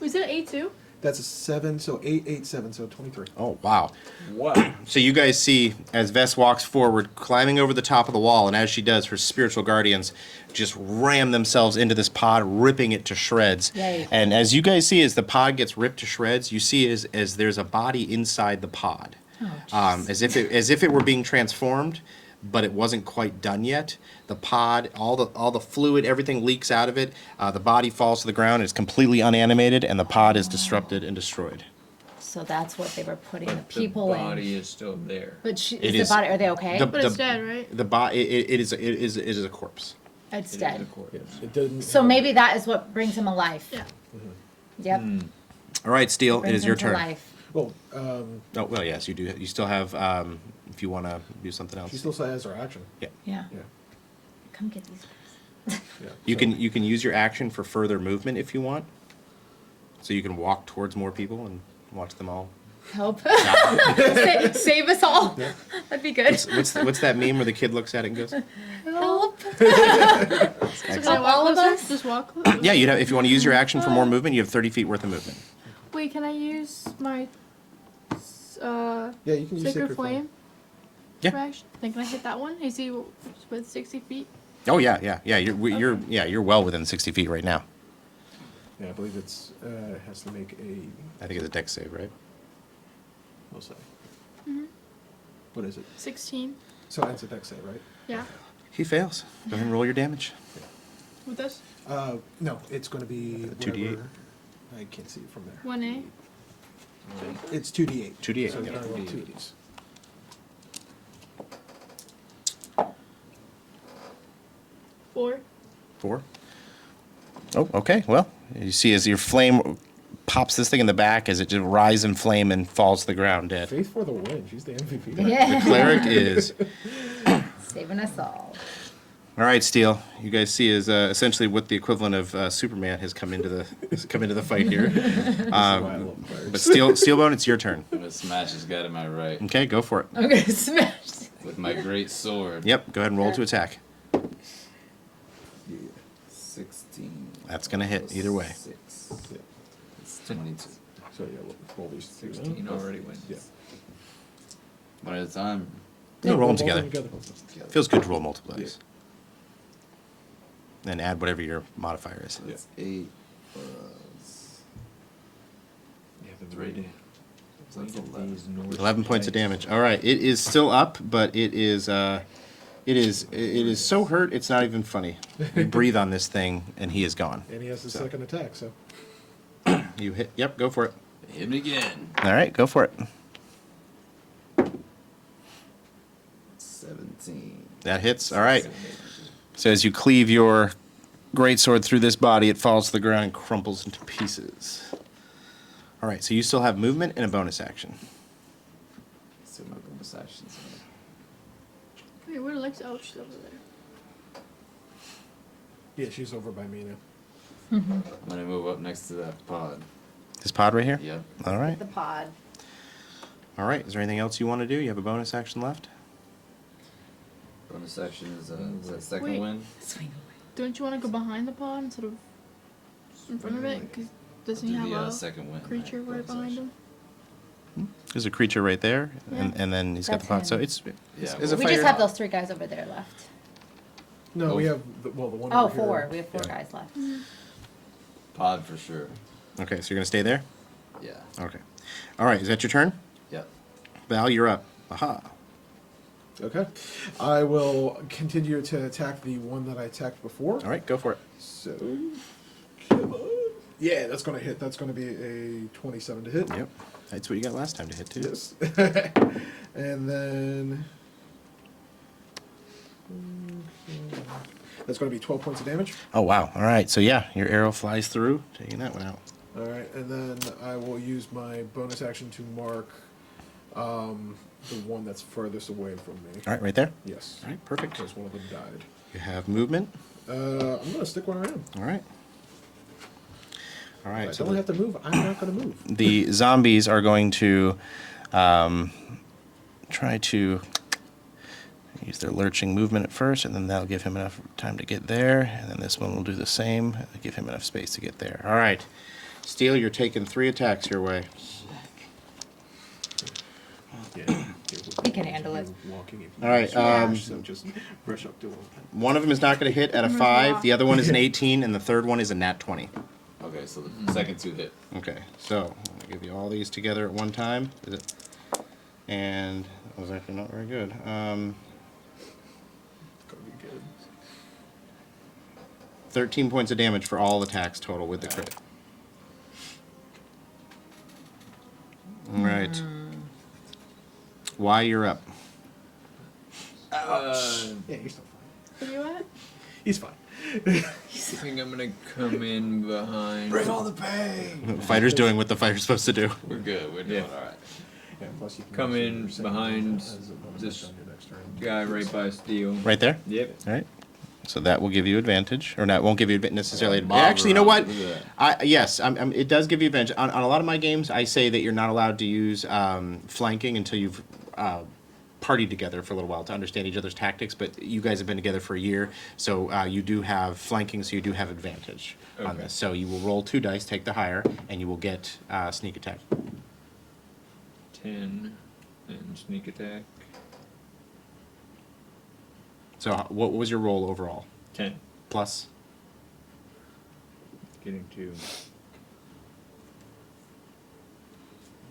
Was it 8-2? that's a 7. So 8, 8, 7. So 23. Oh, wow. What? So you guys see, as Vess walks forward, climbing over the top of the wall, and as she does, her spiritual guardians just ram themselves into this pod, ripping it to shreds. Yay. And as you guys see, as the pod gets ripped to shreds, you see as there's a body inside the pod. As if it were being transformed, but it wasn't quite done yet. The pod, all the fluid, everything leaks out of it. The body falls to the ground. It's completely unanimated, and the pod is disrupted and destroyed. So that's what they were putting the But people the in. body is still there. But It is is- the body? Are they okay? But it's dead, right? The body, it is a corpse. It's It is dead. a corpse. Yes, it didn't. So maybe that is what brings him alive. Yeah. Yep. All right, Steel, it Brings is your him to turn. life. Well, Oh well, yes, you do. You still have. If you want to do something else, she still has her action. Yeah. Yeah. Come get these guys. Yeah. you So- can use your action for further movement if you want. So you can walk towards more people and watch them all. Help. Save us all. That'd be good. What's that meme where the kid looks at it and goes? Help. So can I walk All of closer? us? Just walk closer? Yeah, you if you want to use your action for more movement, you have 30 feet worth of movement. Wait, can I use my Yeah, you can use Sacred Flame? Yeah. for action? Then can I hit that one? Is he with 60 feet? Oh yeah. You're well within 60 feet right now. Yeah, I believe it's has to make a. I think it's a dex save, right? We'll say. What is it? 16. So it's a dex save, right? Yeah. He fails. Go ahead and roll your damage. With this? No, it's going to be 2d8. whatever- I can't see it from there. 1A. It's 2d8. 2d8, So yeah. I roll 2 of these. 4. 4. Oh, okay. Well, you see as your flame pops this thing in the back as it just rises in flame and falls to the ground dead. Faith for the win. She's the MVP. Yeah. The cleric is. Saving us all. All right, Steel. You guys see is essentially what the equivalent of Superman has come into the fight here. Why I love players. But Steelbone, it's your turn. I'm gonna smash this guy to my right Okay, go for it. I'm gonna smash. with my great sword. Yep, go ahead and roll to attack. 16. That's gonna hit either way. 6. Yeah. It's 22. So yeah, we'll roll these two. 16 already wins. Yeah. One at a time. No, roll them We'll together. Together. Feels good to roll multiplies. Then add whatever your modifier is. That's 8 plus. Yeah, the 3. red. That's Look at 11. these Norse 11 points of dice. damage. All right, it is still up, but it is so hurt it's not even funny. You breathe on this thing and he is gone. And he has his So. second attack, so. You hit. Yep, go for it. Hit him again. All right, go for it. 17. That hits. All right. So as you cleave your greatsword through this body, it falls to the ground and crumples into pieces. All right, so you still have movement and a bonus action. So my bonus actions. Wait, where Alexa? Oh, she's over there. Yeah, she's over by me now. I'm gonna move up next to that pod. This pod right here? Yep. All right. The pod. All right. Is there anything else you want to do? You have a bonus action left? Bonus action is that second Wait. win. Swing away. Don't you want to go behind the pod instead of in front of it? Because doesn't he Do have the a second win. creature right behind him? There's a creature right there, Yeah. and then he's got the pod. That's So him. it's Yeah, is a We fighter. just have those 3 guys over there left. No, Oh. we have, the one Oh, over here. 4. We have 4 Yeah. guys left. Pod for sure. Okay, so you're gonna stay there. Yeah. Okay. All right. Is that your turn? Yep. Val, you're up. Aha. Okay. I will continue to attack the one that I attacked before. All right, go for it. So, come on. Yeah, that's going to hit. That's going to be a 27 to hit. Yep. That's what you got last time to hit too. Yes. And then that's going to be 12 points of damage. Oh wow. All right. So yeah, your arrow flies through, taking that one out. All right, and then I will use my bonus action to mark The one that's furthest away from me. All right, right there. Yes. All right, perfect. Because one of them died. You have movement. I'm gonna stick where I am. All right. All right. If I So don't have to move, I'm not gonna move. the zombies are going to try to use their lurching movement at first, and then that'll give him enough time to get there. And then this one will do the same, give him enough space to get there. All right. Steel, you're taking 3 attacks your way. Yeah. He can handle it. Walking if All right, so just brush up to him. One of them is not going to hit at a 5. The other one is an 18, and the third one is a nat 20. Okay, so the second 2 hit. Okay, so I'm going to give you all these together at one time. And that was actually not very good. It's gonna be good. 13 points of damage for all attacks total with the crit. All right. Why you're up? Uh, Yeah, you're still fine. Where you at? He's fine. I think I'm gonna come in behind. Bring all the pain. The fighter's doing what the fighter's supposed to do. We're good. We're doing Yeah. all right. Yeah, plus you can Come also in set behind as a bonus this on your next turn. Guy right by Steel. Right there? Yep. All right. So that will give you advantage, or not? Won't give you necessarily. Mob Actually, you know what? around. Look at that. Yes, it does give you advantage. On a lot of my games, I say that you're not allowed to use flanking until you've partied together for a little while to understand each other's tactics. But you guys have been together for a year, so you do have flanking, so you do have advantage on Okay. this. So you will roll 2 dice, take the higher, and you will get sneak attack. 10 and sneak attack. So what was your roll overall? 10. Plus? Getting to.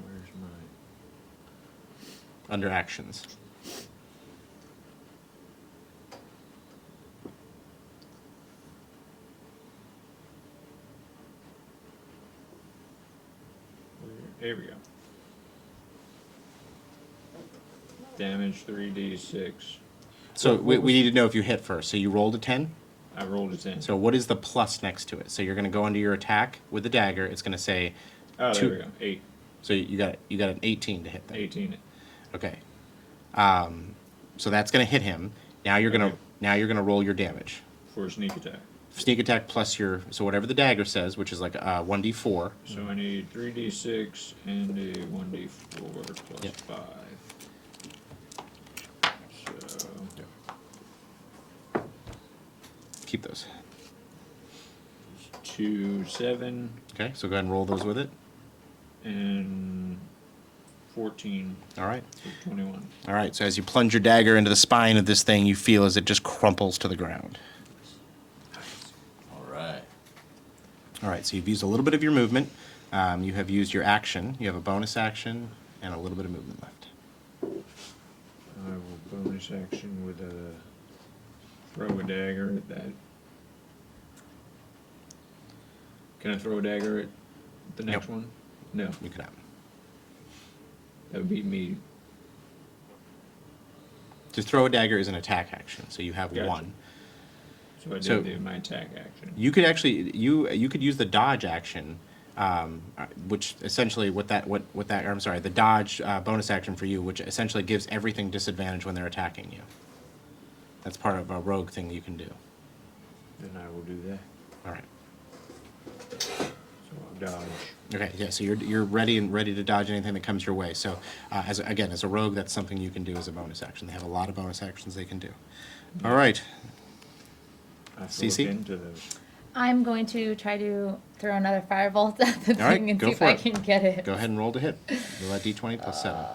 Where's my. Under actions. There we go. Damage 3d6. So we need to know if you hit first. So you rolled a 10? I rolled a 10. So what is the plus next to it? So you're going to go under your attack with the dagger. It's going to say oh, there two- we go. 8. so you got an 18 to hit then. 18. Okay. So that's going to hit him. Now you're going to roll your damage. For sneak attack. Sneak attack plus your whatever the dagger says, which is like 1d4. So I need 3d6 and a 1d4 plus Yep. 5. So. Keep those. 2, 7, Okay. So go ahead and roll those with it. and 14, All right. so 21. All right. So as you plunge your dagger into the spine of this thing, you feel as it just crumples to the ground. All right. All right, so you've used a little bit of your movement. You have used your action. You have a bonus action and a little bit of movement left. I will bonus action with a throw a dagger at that. Can I throw a dagger at the next Nope. one? No, You can have. that would be me. To throw a dagger is an attack action, so you have Gotcha. 1. So I did So- my attack action. You could actually you could use the dodge action, which essentially the dodge bonus action for you, which essentially gives everything disadvantage when they're attacking you. That's part of a rogue thing you can do. Then I will do that. All right. So I'll dodge. Okay, yeah, so you're ready to dodge anything that comes your way. So, as a rogue, that's something you can do as a bonus action. They have a lot of bonus actions they can do. All right, I have to CC? look into those. I'm going to try to throw another firebolt at the All right, thing and go see if for I it. can get it. go ahead and roll to hit. Roll that d20 plus 7.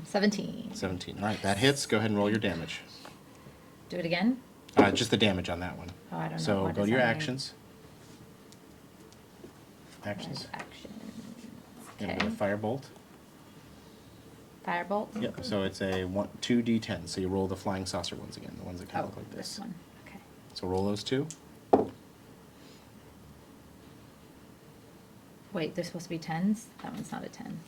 17. 17. All right, that hits. Go ahead and roll your damage. Do it again? Just the damage on that one. Oh, I don't know. So What go does to your that mean? actions. Actions. Action. And Okay. a firebolt. Firebolt? Yep. So it's a 2d10. So you roll the flying saucer ones again, the ones that kind Oh, of look like this this. one. Okay. So roll those 2. Wait, they're supposed to be 10s? That one's not a 10.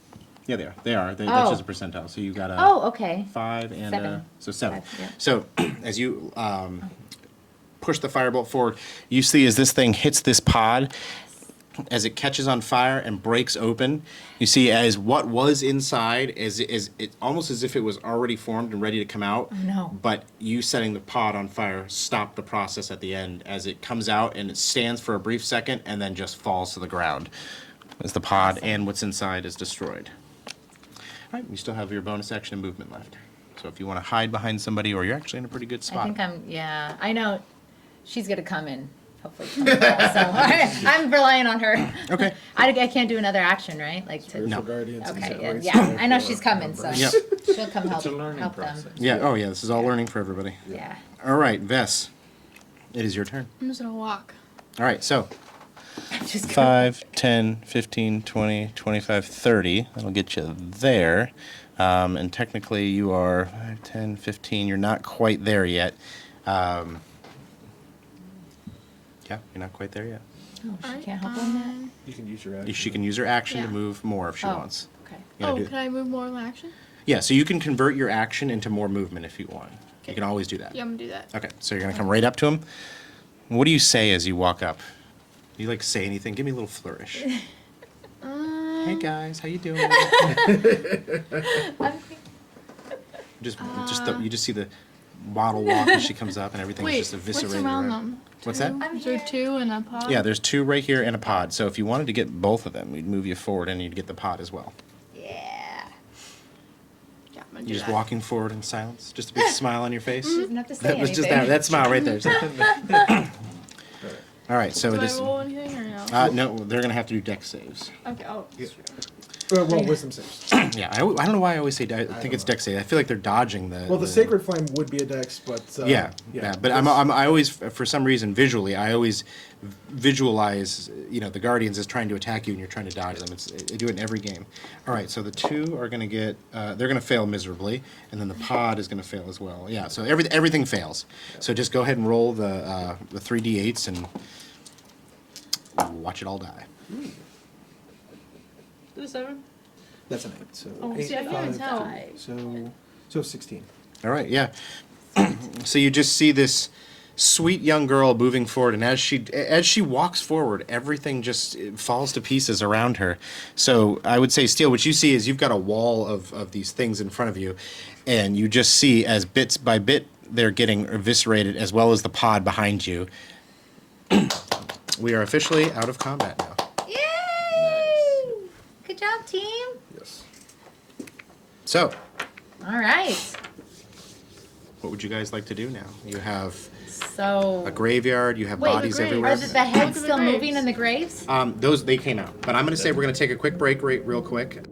Yeah, they are. They are. That's Oh. just a percentile. So you got a Oh, okay. 5 and 7. so 7. 5, yeah. So as you push the firebolt forward, you see as this thing hits this pod, as it catches on fire and breaks open. You see as what was inside is it almost as if it was already formed and ready to come out. Oh, no. But you setting the pod on fire stopped the process at the end as it comes out and it stands for a brief second and then just falls to the ground as the pod and what's inside is destroyed. All right, you still have your bonus action and movement left. So if you want to hide behind somebody, or you're actually in a pretty good spot. I know she's going to come in. Hopefully, so I'm relying on her. Okay. I can't do another action, right? Like to. No. Guardians. Okay. is that Yeah, right? yeah. I know she's coming, so Yep. she'll come help. It's a learning help process. them. Yeah. Oh, yeah. This is all learning for everybody. Yeah. All right, Vess. It is your turn. I'm just gonna walk. All right, so I'm just gonna- 5, 10, 15, 20, 25, 30. That'll get you there. And technically you are 5, 10, 15. You're not quite there yet. Yeah, you're not quite there yet. Oh, she Alright, can't help on that. You can use your action. She can use her action Yeah. to move more if she Oh. wants. Okay. You gotta Oh, do- can I move more in action? Yeah, so you can convert your action into more movement if you want. You Okay. can always do that. Yeah, I'm gonna do that. Okay, so you're gonna come right up to him. What do you say as you walk up? Do you like say anything? Give me a little flourish. Hey guys, how you doing? You just see the waddle walk as she comes up and everything's Wait, just eviscerated. what's around right? them? What's that? Two? Is there two in a pod? Yeah, there's 2 right here and a pod. So if you wanted to get both of them, we'd move you forward and you'd get the pod as well. Yeah. Yeah, I'm gonna do You're just that. walking forward in silence, just a big smile on your face. She doesn't have to say That was anything. just that smile right there. All right, so Do it I is. roll anything or no? No, they're gonna have to do dex saves. Okay. Oh. Well, wisdom saves. Yeah, I don't know why I always say. I think it's dex save. I feel like they're dodging the. Well, the sacred flame would be a dex, but Yeah. But I always, for some reason, visually, I always visualize, the guardians as trying to attack you and you're trying to dodge them. I do it in every game. All right, so the 2 are going to get, they're going to fail miserably, and then the pod is going to fail as well. Yeah, so everything fails. So just go ahead and roll the 3d8s and watch it all die. The 7? That's an 8. So Oh, 8, see, I can't even 5, tell. so 16. All right, yeah. So you just see this sweet young girl moving forward, and as she walks forward, everything just falls to pieces around her. So I would say, Steele, what you see is you've got a wall of these things in front of you, and you just see as bits by bit they're getting eviscerated, as well as the pod behind you. We are officially out of combat now. Yay! Good job, team. Yes. So, All right. what would you guys like to do now? You have So. a graveyard, you have Wait, bodies the grave. everywhere. Are the heads Look at the still graves. moving in the graves? Those they came out, but I'm going to say we're going to take a quick break, real quick.